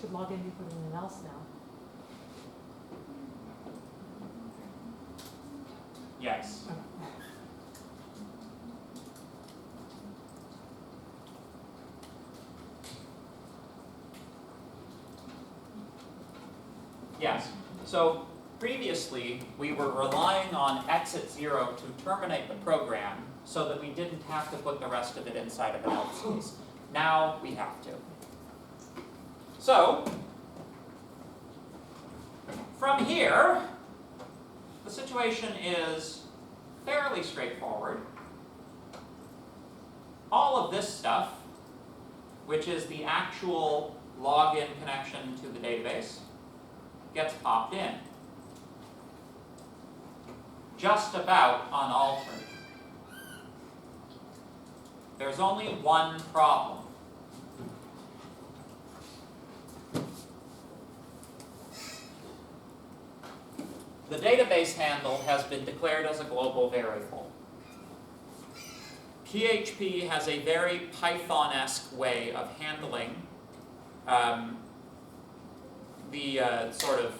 Should log in, you put in an else now. Yes. Yes. So previously, we were relying on exit 0 to terminate the program so that we didn't have to put the rest of it inside of an else case. Now we have to. So, from here, the situation is fairly straightforward. All of this stuff, which is the actual login connection to the database, gets popped in. Just about unaltered. There's only one problem. The database handle has been declared as a global variable. PHP has a very Python-esque way of handling the sort of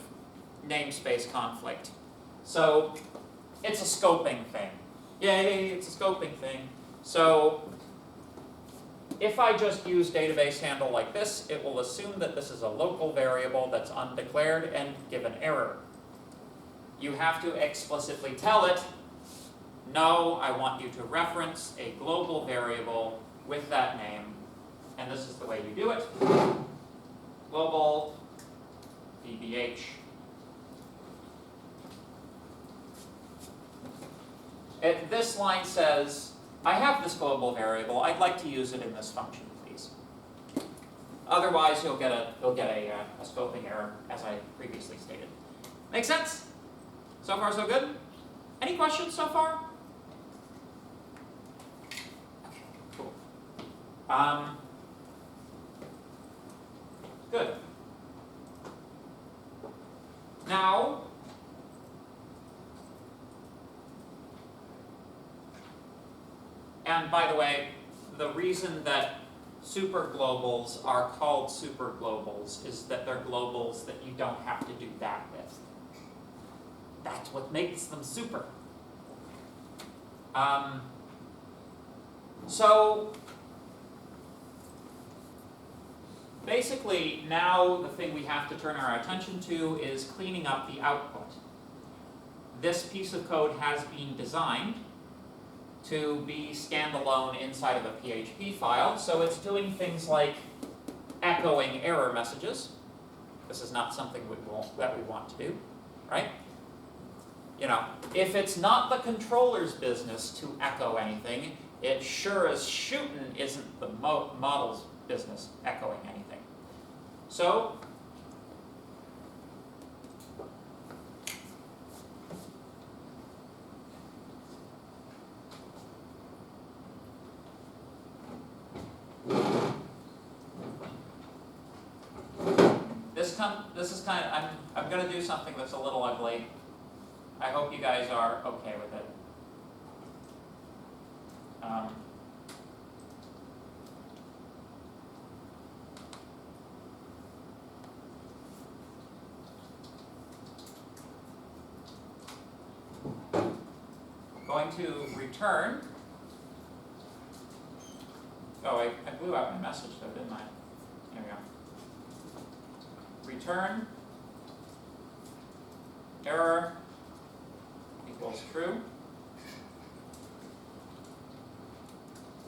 namespace conflict. So it's a scoping thing. Yay, it's a scoping thing. So if I just use database handle like this, it will assume that this is a local variable that's undeclared and give an error. You have to explicitly tell it, no, I want you to reference a global variable with that name, and this is the way you do it. Global VBH. This line says, I have this global variable, I'd like to use it in this function, please. Otherwise, you'll get a scoping error, as I previously stated. Make sense? So far, so good? Any questions so far? Okay, cool. Good. Now, and by the way, the reason that superglobals are called superglobals is that they're globals that you don't have to do that with. That's what makes them super. So basically, now the thing we have to turn our attention to is cleaning up the output. This piece of code has been designed to be standalone inside of a PHP file, so it's doing things like echoing error messages. This is not something that we want to do, right? You know, if it's not the controller's business to echo anything, it sure as shootin' isn't the model's business echoing anything. So, this is kind of, I'm going to do something that's a little ugly. I hope you guys are okay with it. Going to return. Oh, I blew out my message though, didn't I? There we go. Return error equals true,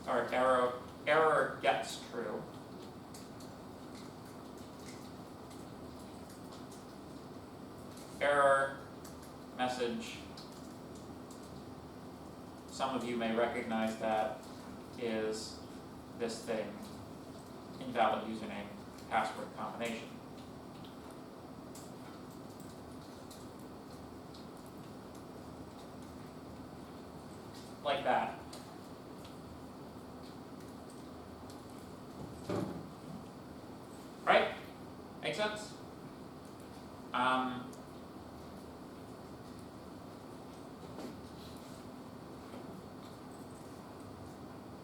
or error gets true. error message. Some of you may recognize that is this thing, invalid username, password combination. Like that. Right? Make sense?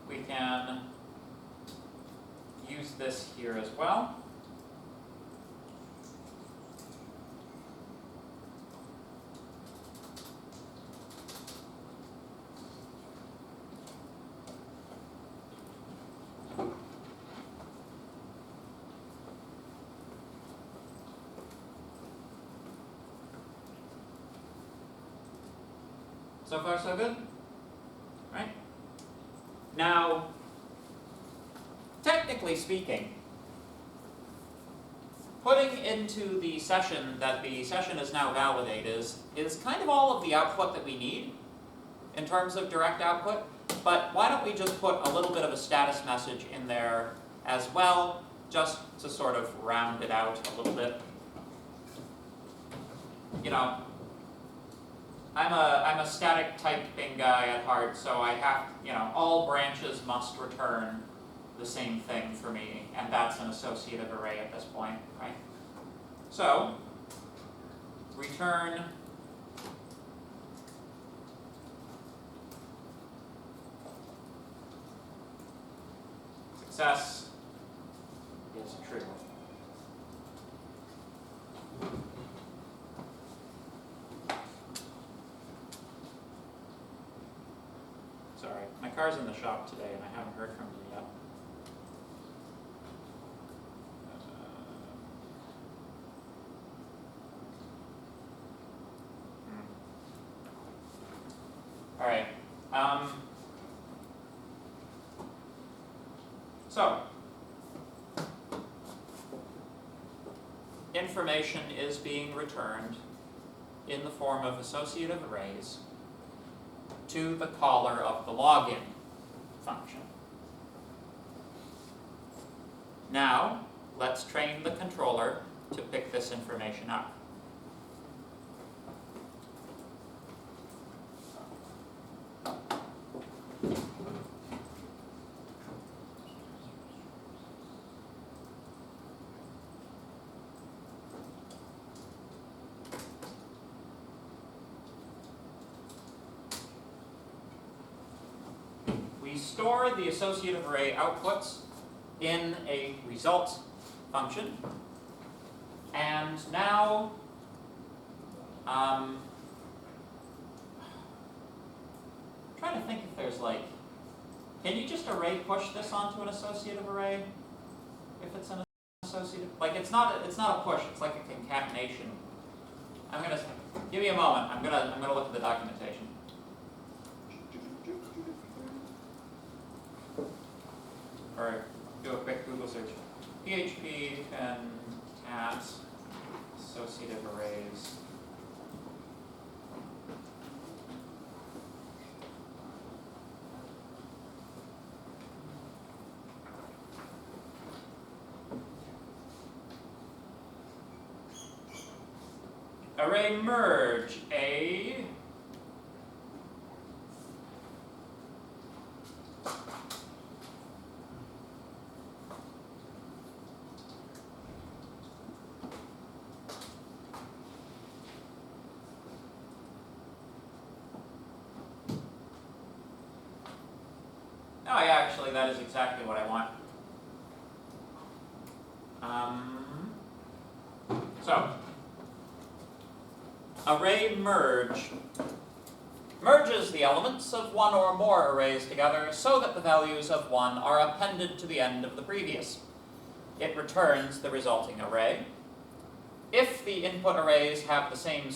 We can use this here as well. So far, so good? Right? Now, technically speaking, putting into the session that the session is now valid is kind of all of the output that we need in terms of direct output, but why don't we just put a little bit of a status message in there as well, just to sort of round it out a little bit. You know, I'm a static typing guy at heart, so I have, you know, all branches must return the same thing for me, and that's an associative array at this point, right? So, return success is true. Sorry, my car's in the shop today and I haven't heard from you yet. All right. So, information is being returned in the form of associative arrays to the caller of the login function. Now, let's train the controller to pick this information up. We store the associative array outputs in a result function, and now I'm trying to think if there's like, can you just array push this onto an associative array if it's an associative? Like it's not a push, it's like a concatenation. I'm gonna give me a moment. I'm gonna look at the documentation. Or do a quick Google search. PHP concat associative arrays. Array merge a Oh, yeah, actually, that is exactly what I want. So, array merge merges the elements of one or more arrays together so that the values of one are appended to the end of the previous. It returns the resulting array. If the input arrays have the same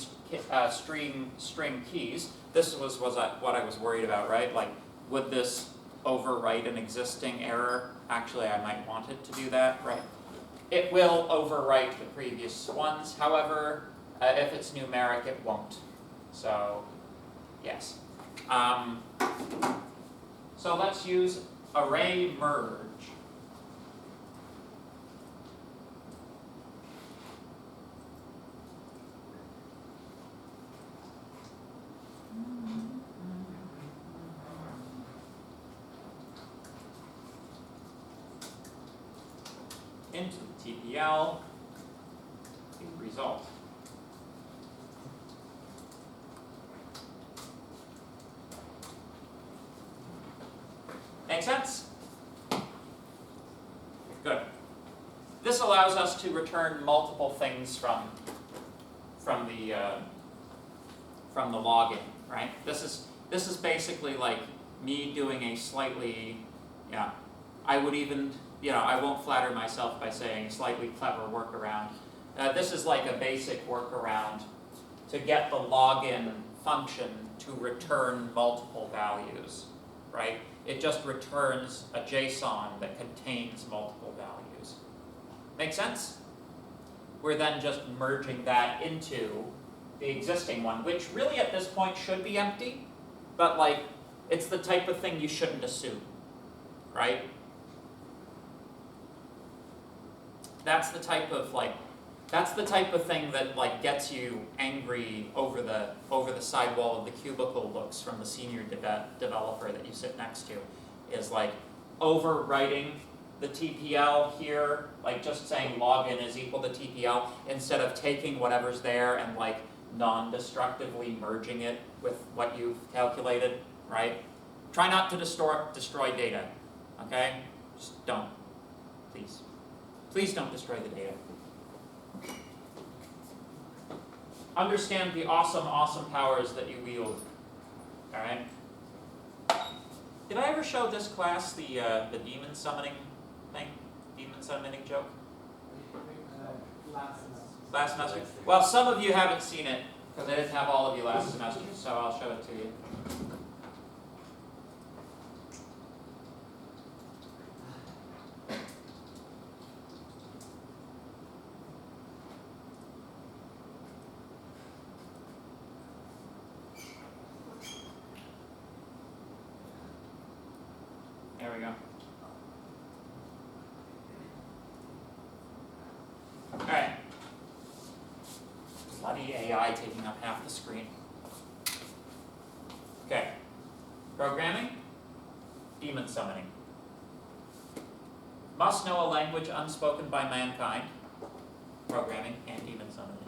string keys, this was what I was worried about, right? Like, would this overwrite an existing error? Actually, I might want it to do that, right? It will overwrite the previous ones. However, If it's numeric, it won't. So, yes. So let's use array merge. Into the TPL, the result. Make sense? Good. This allows us to return multiple things from the login, right? This is basically like me doing a slightly, yeah, I would even, I won't flatter myself by saying slightly clever workaround. This is like a basic workaround to get the login function to return multiple values, right? It just returns a JSON that contains multiple values. Make sense? We're then just merging that into the existing one, which really at this point should be empty, but like, it's the type of thing you shouldn't assume, right? That's the type of thing that like gets you angry over the sidewall of the cubicle looks from the senior developer that you sit next to, is like overwriting the TPL here, like just saying login is equal to TPL instead of taking whatever's there and like non-destructively merging it with what you've calculated, right? Try not to destroy data, okay? Just don't, please. Please don't destroy the data. Understand the awesome, awesome powers that you wield, all right? Did I ever show this class the demon summoning thing? Demon summoning joke? Last semester? Well, some of you haven't seen it, because I didn't have all of you last semester, so I'll show it to you. There we go. Alright. Bloody AI taking up half the screen. Okay. Programming. Demon summoning. Must know a language unspoken by mankind. Programming and demon summoning.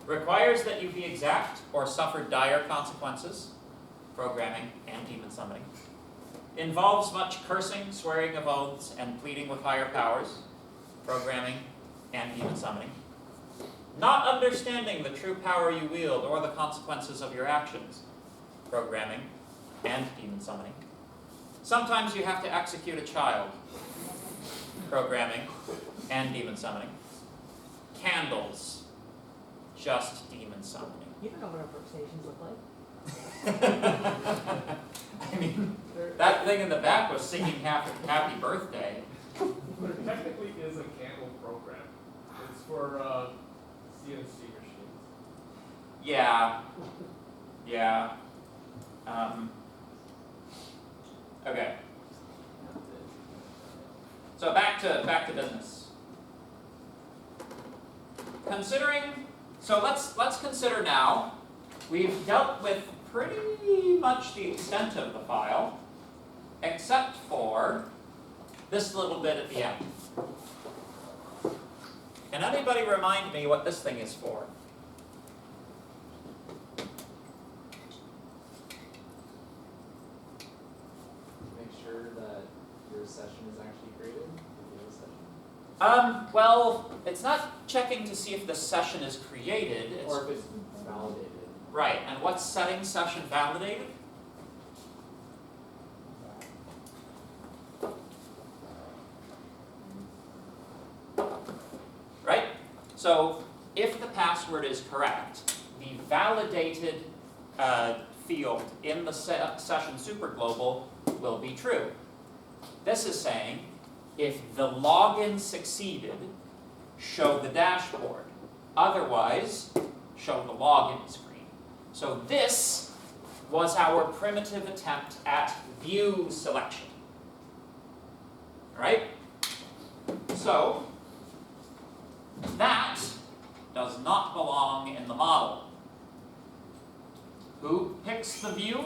Requires that you be exact or suffer dire consequences. Programming and demon summoning. Involves much cursing, swearing of oaths, and pleading with higher powers. Programming and demon summoning. Not understanding the true power you wield or the consequences of your actions. Programming and demon summoning. Sometimes you have to execute a child. Programming and demon summoning. Candles. Just demon summoning. You don't know what our workstations look like. I mean, that thing in the back was singing happy birthday. But it technically is a candle program. It's for CNC machines. Yeah. Yeah. Okay. So back to business. Let's consider now. We've dealt with pretty much the extent of the file, except for this little bit at the end. Can anybody remind me what this thing is for? Make sure that your session is actually created, the data session. Well, it's not checking to see if the session is created. It's Or if it's validated. right, and what's setting session validated? Right? So if the password is correct, the validated field in the session superglobal will be true. This is saying if the login succeeded, show the dashboard. Otherwise, show the login screen. So this was our primitive attempt at view selection. Right? So that does not belong in the model. Who picks the view?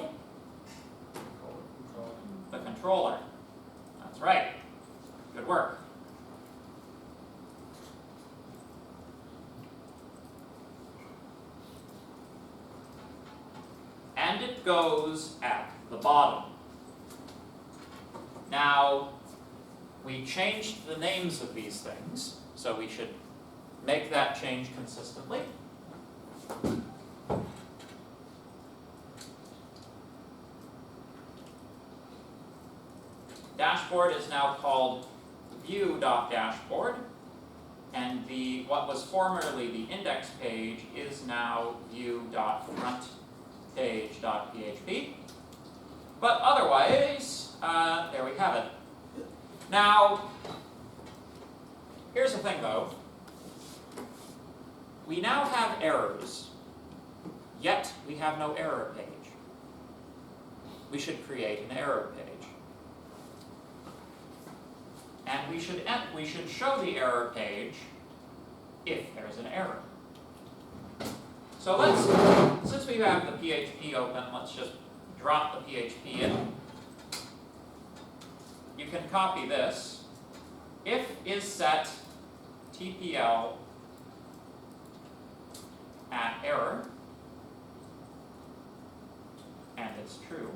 The controller. That's right. Good work. And it goes at the bottom. Now, we changed the names of these things, so we should make that change consistently. Dashboard is now called view.dashboard, and what was formerly the index page is now view.frontpage.php. But otherwise, there we have it. Now, here's the thing though. We now have errors, yet we have no error page. We should create an error page. And we should show the error page if there's an error. So since we have the PHP open, let's just drop the PHP in. You can copy this. If is set TPL at error, and it's true.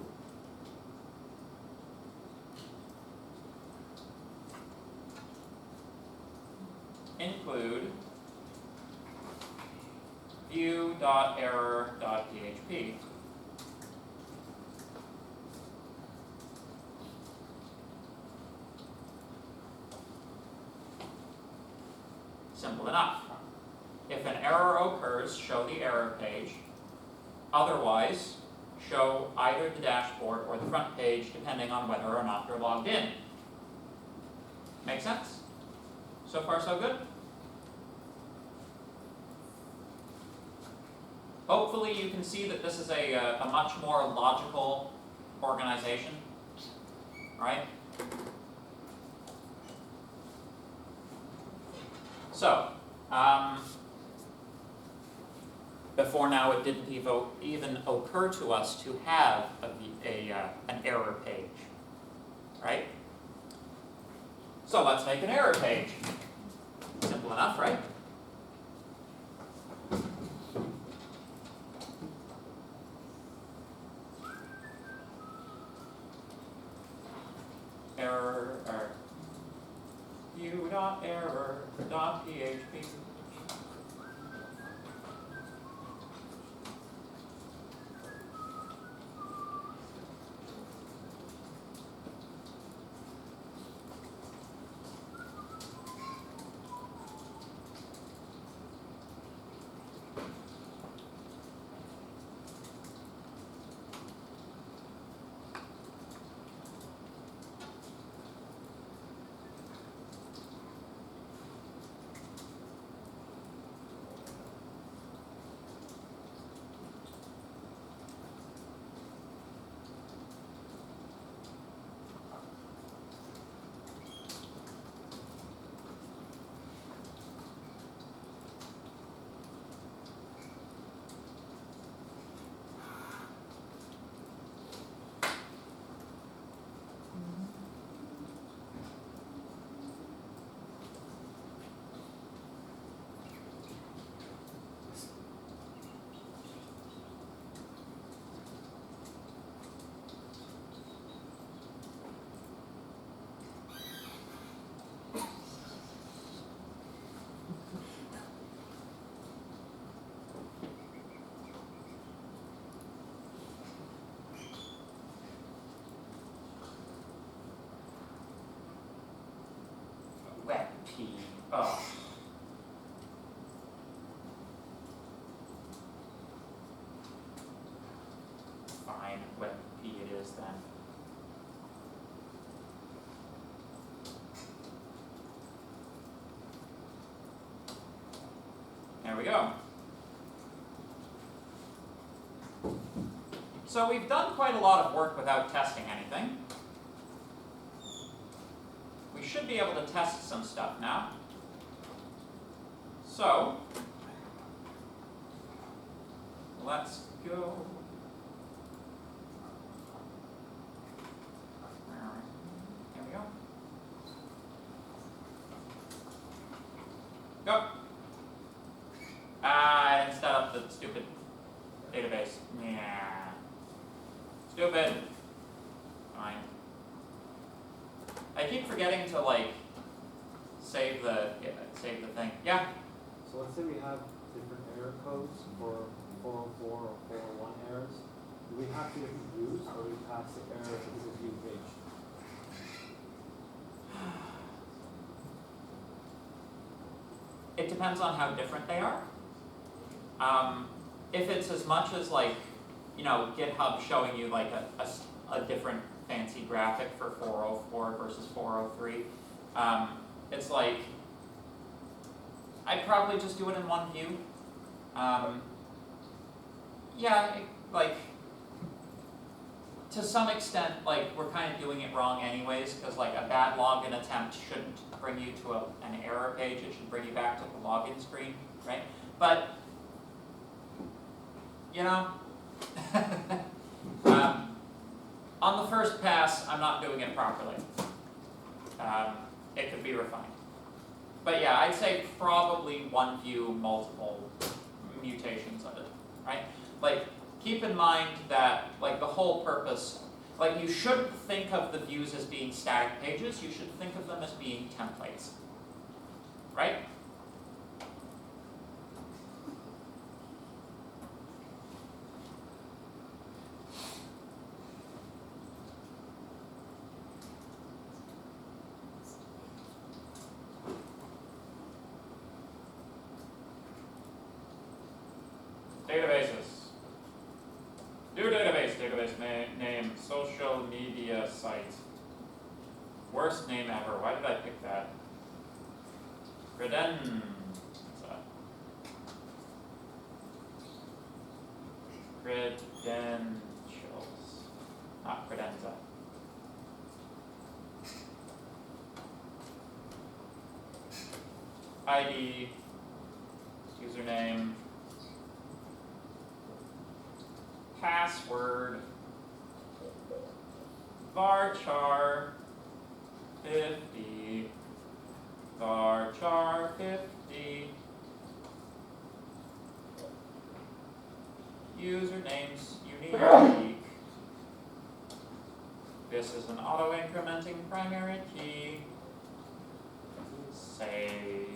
Include view.error.php. Simple enough. If an error occurs, show the error page. Otherwise, show either the dashboard or the front page, depending on whether or not you're logged in. Make sense? So far, so good? Hopefully you can see that this is a much more logical organization, right? So, before now it didn't even occur to us to have an error page, right? So let's make an error page. Simple enough, right? View.error.php. WebP. Oh. Fine, WebP it is then. There we go. So we've done quite a lot of work without testing anything. We should be able to test some stuff now. So, let's go. Here we go. Go. I didn't set up the stupid database. Yeah. Stupid. Fine. I keep forgetting to like save the thing. Yeah. So let's say we have different error codes for 404 or 401 errors. Do we have to different views or we pass the error to the view page? It depends on how different they are. If it's as much as like, you know, GitHub showing you like a different fancy graphic for 404 versus 403, it's like, I'd probably just do it in one view. Yeah, like, to some extent, like, we're kind of doing it wrong anyways, because like a bad login attempt shouldn't bring you to an error page, it should bring you back to the login screen, right? But, you know, on the first pass, I'm not doing it properly. It could be refined. But yeah, I'd say probably one view, multiple mutations of it, right? Like, keep in mind that, like, the whole purpose, like, you shouldn't think of the views as being static pages, you should think of them as being templates, right? Databases. New database name, social media site. Worst name ever, why did I pick that? Credenza. Credentials, not credenza. ID, username, password, varchar 50, varchar 50, usernames unique. This is an auto-incrementing primary key. Save.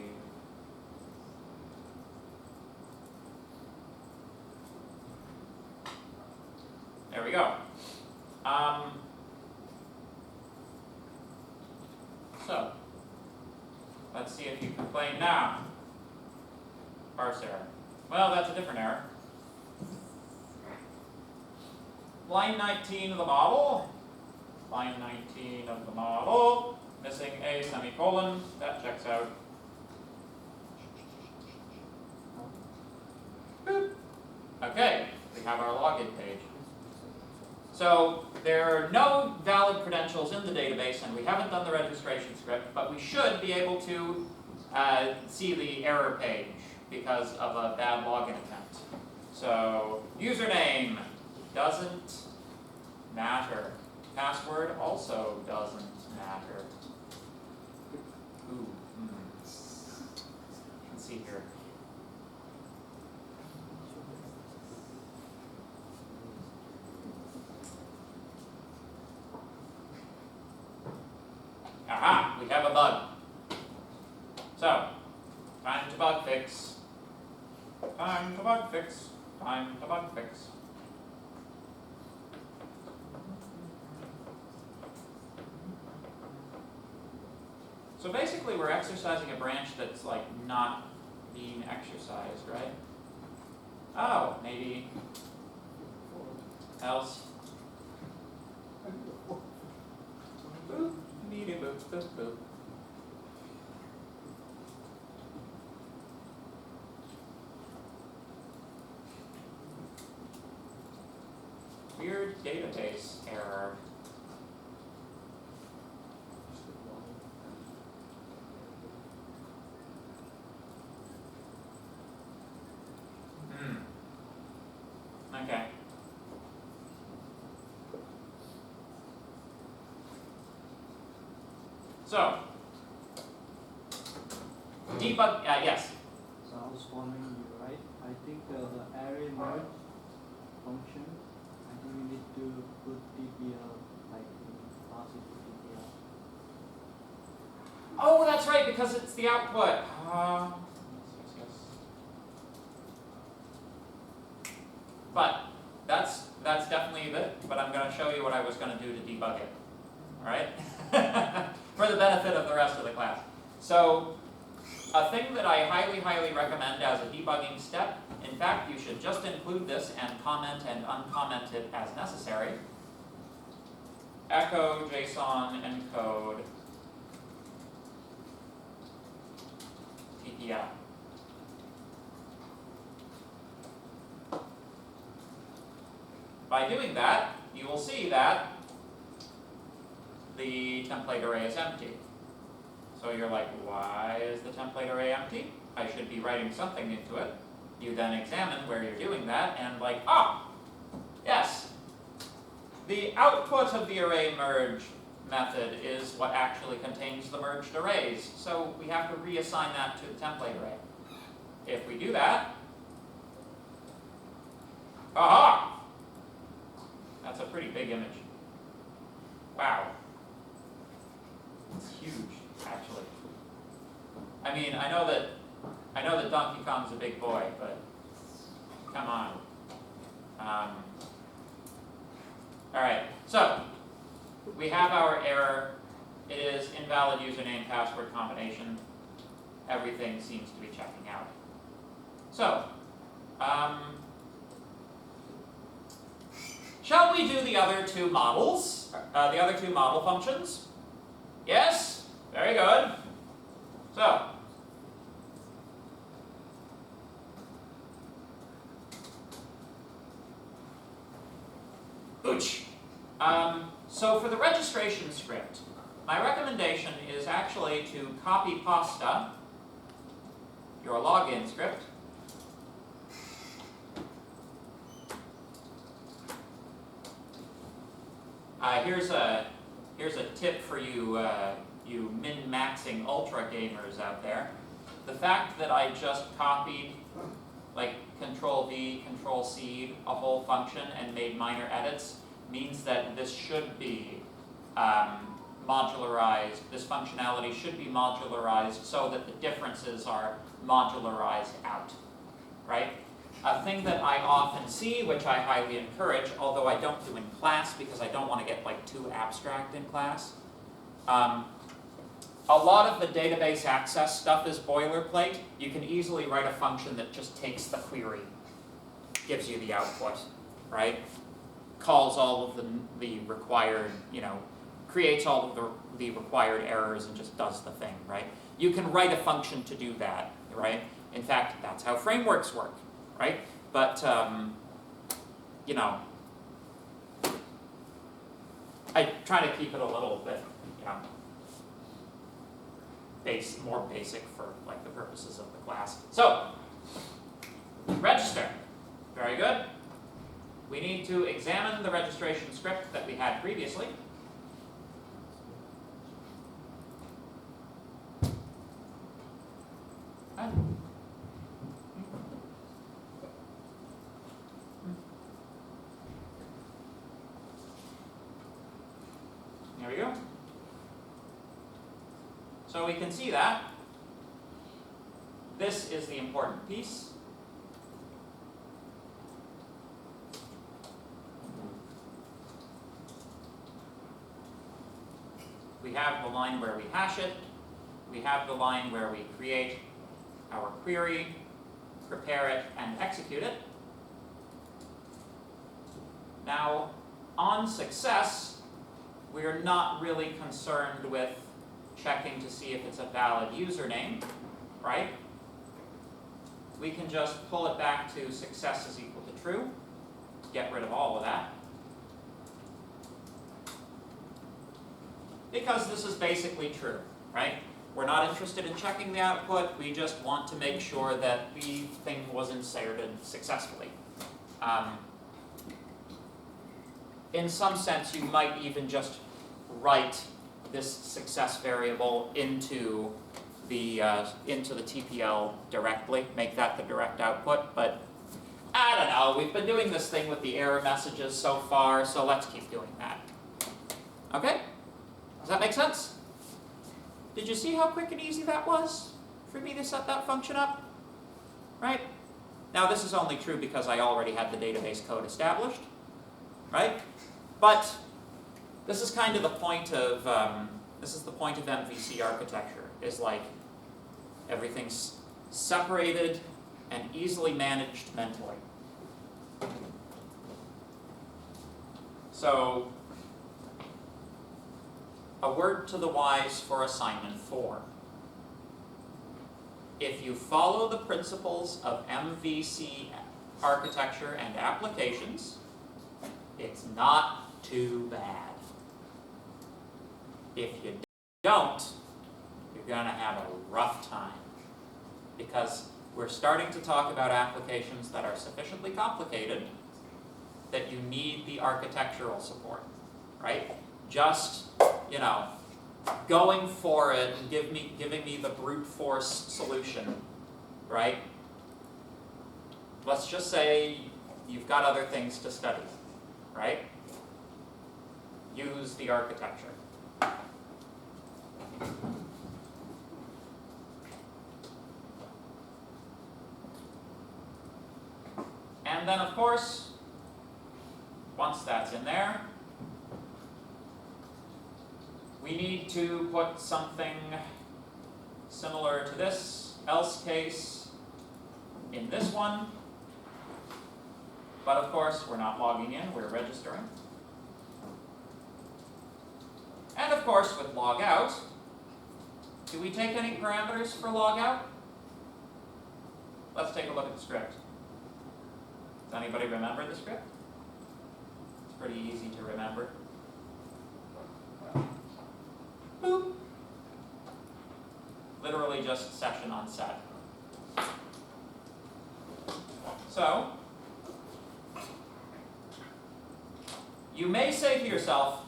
There we go. So, let's see if you complain now. Parse error. Well, that's a different error. Line 19 of the model. Line 19 of the model. Missing a semicolon. That checks out. Boop. Okay, we have our login page. So there are no valid credentials in the database, and we haven't done the registration script, but we should be able to see the error page because of a bad login attempt. So username doesn't matter. Password also doesn't matter. Ooh, let's see here. Aha, we have a bug. So, time to bug fix. Time to bug fix. Time to bug fix. So basically we're exercising a branch that's like not being exercised, right? Oh, maybe else. Boop, boop, boop, boop, boop. standard database error. Okay. So, debug, yes. So I was following you, right? I think the array merge function, I think we need to put TPL, like pass it to TPL. Oh, that's right, because it's the output. But that's definitely it. But I'm going to show you what I was going to do to debug it. All right, for the benefit of the rest of the class. So, a thing that I highly recommend as a debugging step. In fact, you should just include this and comment and uncomment it as necessary. Echo JSON encode TPL. By doing that, you will see that the template array is empty. So you're like, why is the template array empty? I should be writing something into it. You then examine where you're doing that and like, yes, the output of the array merge method is what actually contains the merged arrays. So we have to reassign that to the template array. If we do that, aha! That's a pretty big image. Wow. It's huge, actually. I mean, I know that Donkey Kong's a big boy, but come on. All right, so we have our error. It is invalid username password combination. Everything seems to be checking out. So, shall we do the other two models? The other two model functions? Yes? Very good. So, so for the registration script, my recommendation is actually to copy pasta, your login script, here's a tip for you you min-maxing ultra gamers out there. The fact that I just copied like Control-V, Control-C, a whole function and made minor edits means that this should be modularized, this functionality should be modularized so that the differences are modularized out, right? A thing that I often see, which I highly encourage, although I don't do in class because I don't want to get like too abstract in class, a lot of the database access stuff is boilerplate. You can easily write a function that just takes the query, gives you the output, right? Calls all of the required, creates all of the required errors and just does the thing, right? You can write a function to do that, right? In fact, that's how frameworks work, right? But, I try to keep it a little bit, more basic for like the purposes of the class. So, register. Very good. We need to examine the registration script that we had previously. There we go. So we can see that this is the important piece. We have the line where we hash it. We have the line where we create our query, prepare it, and execute it. Now, on success, we are not really concerned with checking to see if it's a valid username, right? We can just pull it back to success is equal to true, get rid of all of that. Because this is basically true, right? We're not interested in checking the output, we just want to make sure that the thing was inserted successfully. In some sense, you might even just write this success variable into the TPL directly, make that the direct output, but I don't know, we've been doing this thing with the error messages so far, so let's keep doing that. Okay? Does that make sense? Did you see how quick and easy that was for me to set that function up? Right? Now this is only true because I already had the database code established, right? But this is kind of the point of MVC architecture, is like everything's separated and easily managed mentally. So, a word to the wise for assignment 4. If you follow the principles of MVC architecture and applications, it's not too bad. If you don't, you're going to have a rough time, because we're starting to talk about applications that are sufficiently complicated that you need the architectural support, right? Just, you know, going for it and giving me the brute force solution, right? Let's just say you've got other things to study, right? Use the architecture. And then, of course, once that's in there, we need to put something similar to this else case in this one. But of course, we're not logging in, we're registering. And of course, with logout, do we take any parameters for logout? Let's take a look at the script. Does anybody remember the script? It's pretty easy to remember. Boop. Literally just session on set. So, you may say to yourself,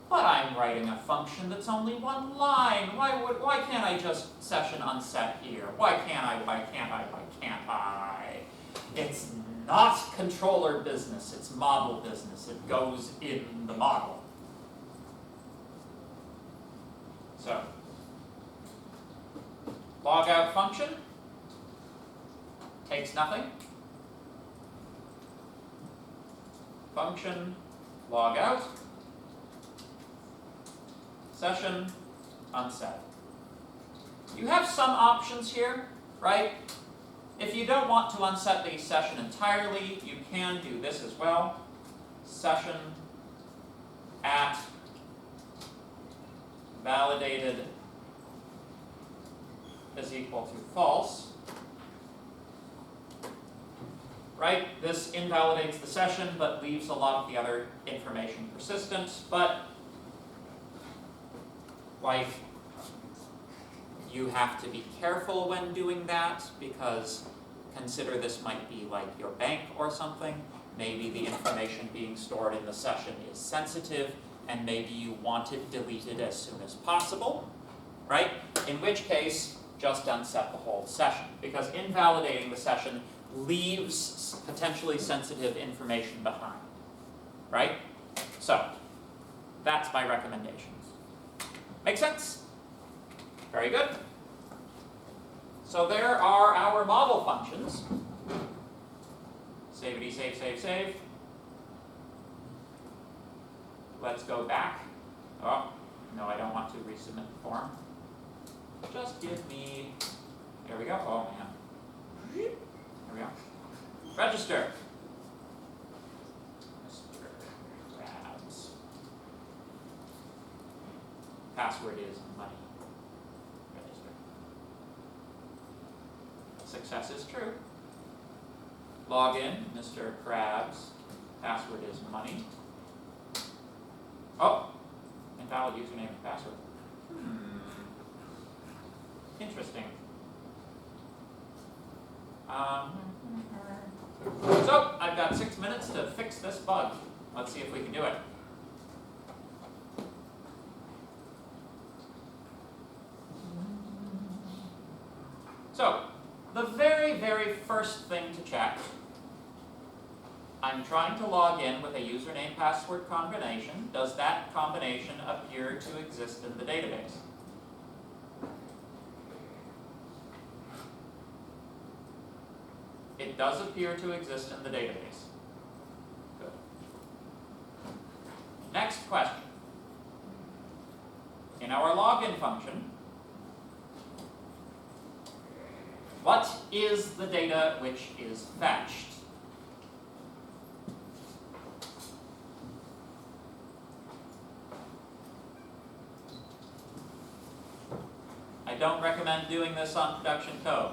but I'm writing a function that's only one line. Why can't I just session unset here? Why can't I? It's not controller business, it's model business. It goes in the model. So, logout function takes nothing. Function logout. Session unset. You have some options here, right? If you don't want to unset the session entirely, you can do this as well. Session at validated is equal to false. Right? This invalidates the session but leaves a lot of the other information persistent, but like, you have to be careful when doing that, because consider this might be like your bank or something. Maybe the information being stored in the session is sensitive, and maybe you want it deleted as soon as possible, right? In which case, just unset the whole session, because invalidating the session leaves potentially sensitive information behind, right? So, that's my recommendation. Make sense? Very good. So there are our model functions. Savety, save. Let's go back. Oh, no, I don't want to resubmit the form. Just give me, there we go, oh man. There we go. Register. Mr. Krabs. Password is money. Register. Success is true. Log in, Mr. Krabs. Password is money. Oh, invalid username and password. Interesting. So, I've got 6 minutes to fix this bug. Let's see if we can do it. So, the very, very first thing to check, I'm trying to log in with a username-password combination. Does that combination appear to exist in the database? It does appear to exist in the database. Good. Next question. In our login function, what is the data which is fetched? I don't recommend doing this on production code.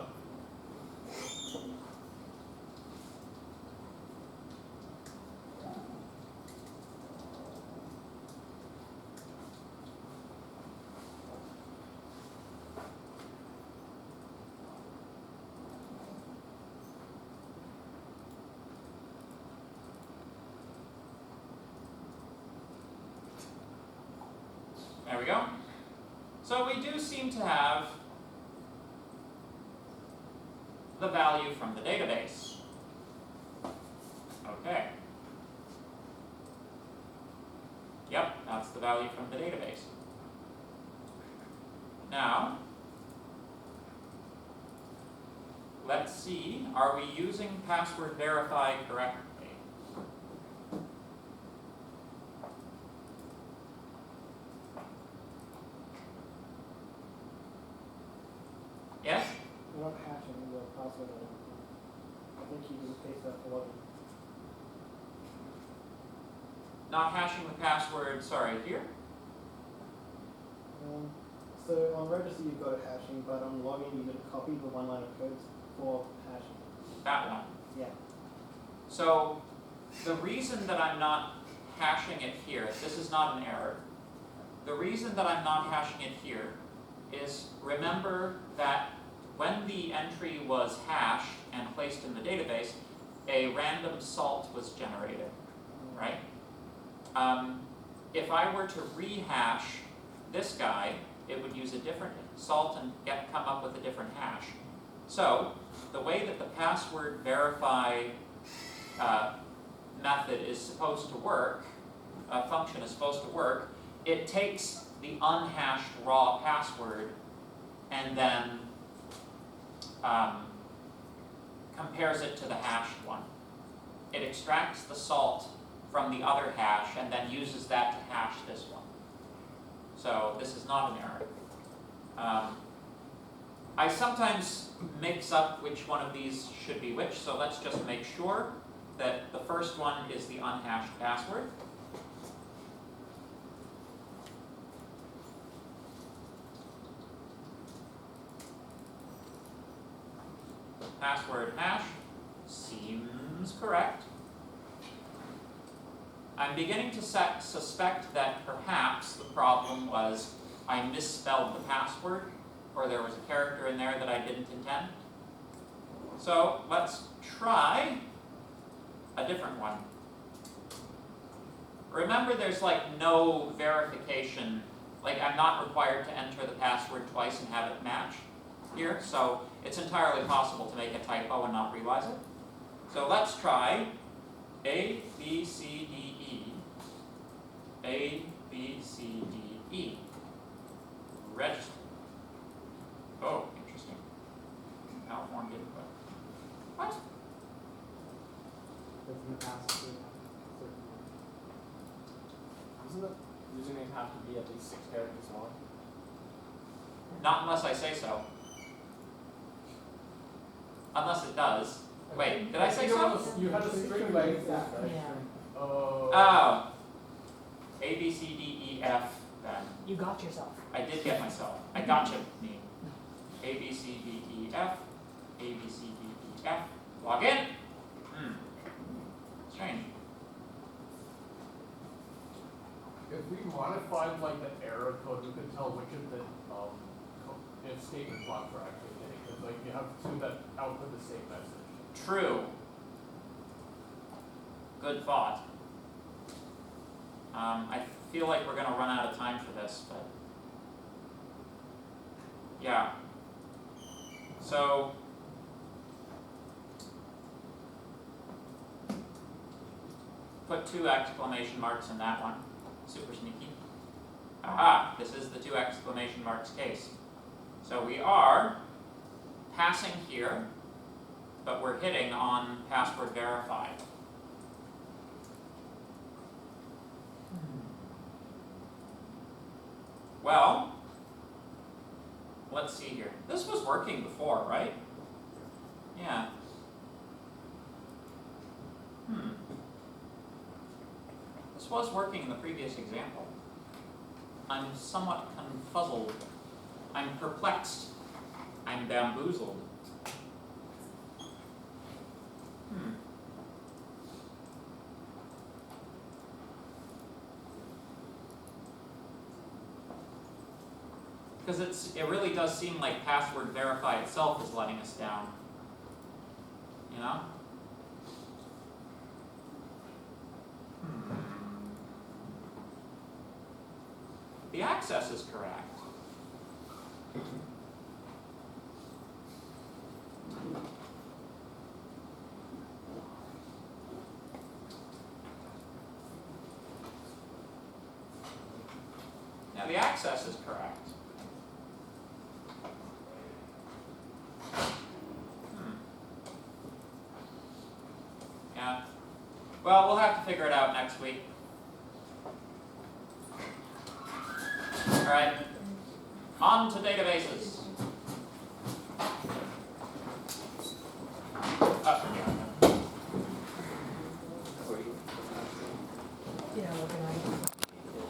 There we go. So we do seem to have the value from the database. Okay. Yep, that's the value from the database. Now, let's see, are we using password verify correctly? Yes? We're not hashing the password or anything. I think you can paste that for login. Not hashing the password, sorry, here? So on register you've got it hashing, but on login you didn't copy the one line of code for hashing. That one. Yeah. So the reason that I'm not hashing it here, this is not an error. The reason that I'm not hashing it here is remember that when the entry was hashed and placed in the database, a random salt was generated, right? If I were to rehash this guy, it would use a different salt and come up with a different hash. So the way that the password verify method is supposed to work, function is supposed to work, it takes the unhashed raw password and then compares it to the hashed one. It extracts the salt from the other hash and then uses that to hash this one. So this is not an error. I sometimes mix up which one of these should be which, so let's just make sure that the first one is the unhashed password. Password hash seems correct. I'm beginning to suspect that perhaps the problem was I misspelled the password, or there was a character in there that I didn't intend. So let's try a different one. Remember, there's like no verification, like I'm not required to enter the password twice and have it match here, so it's entirely possible to make a typo and not realize it. So let's try A, B, C, D, E. A, B, C, D, E. Register. Oh, interesting. Outformed input. What? Doesn't the password doesn't the username have to be at least 6 characters long? Not unless I say so. Unless it does. Wait, did I say so? You had a string length, right? Yeah. Oh. A, B, C, D, E, F, then. You got yourself. I did get myself. I gotcha me. A, B, C, D, E, F. A, B, C, D, E, F. Log in. Strange. If we modified like the error code, we could tell which of the if statement blocks we're actually hitting, because like you have two that output the same message. True. Good thought. I feel like we're gonna run out of time for this, but yeah. So put 2 exclamation marks in that one. Super sneaky. Aha, this is the 2 exclamation marks case. So we are passing here, but we're hitting on password verified. Well, let's see here. This was working before, right? Yeah. This was working in the previous example. I'm somewhat confuzzled. I'm perplexed. I'm bamboozled. Because it really does seem like password verify itself is letting us down. You know? The access is correct. Now the access is correct. Yeah. Well, we'll have to figure it out next week. Alright. On to databases.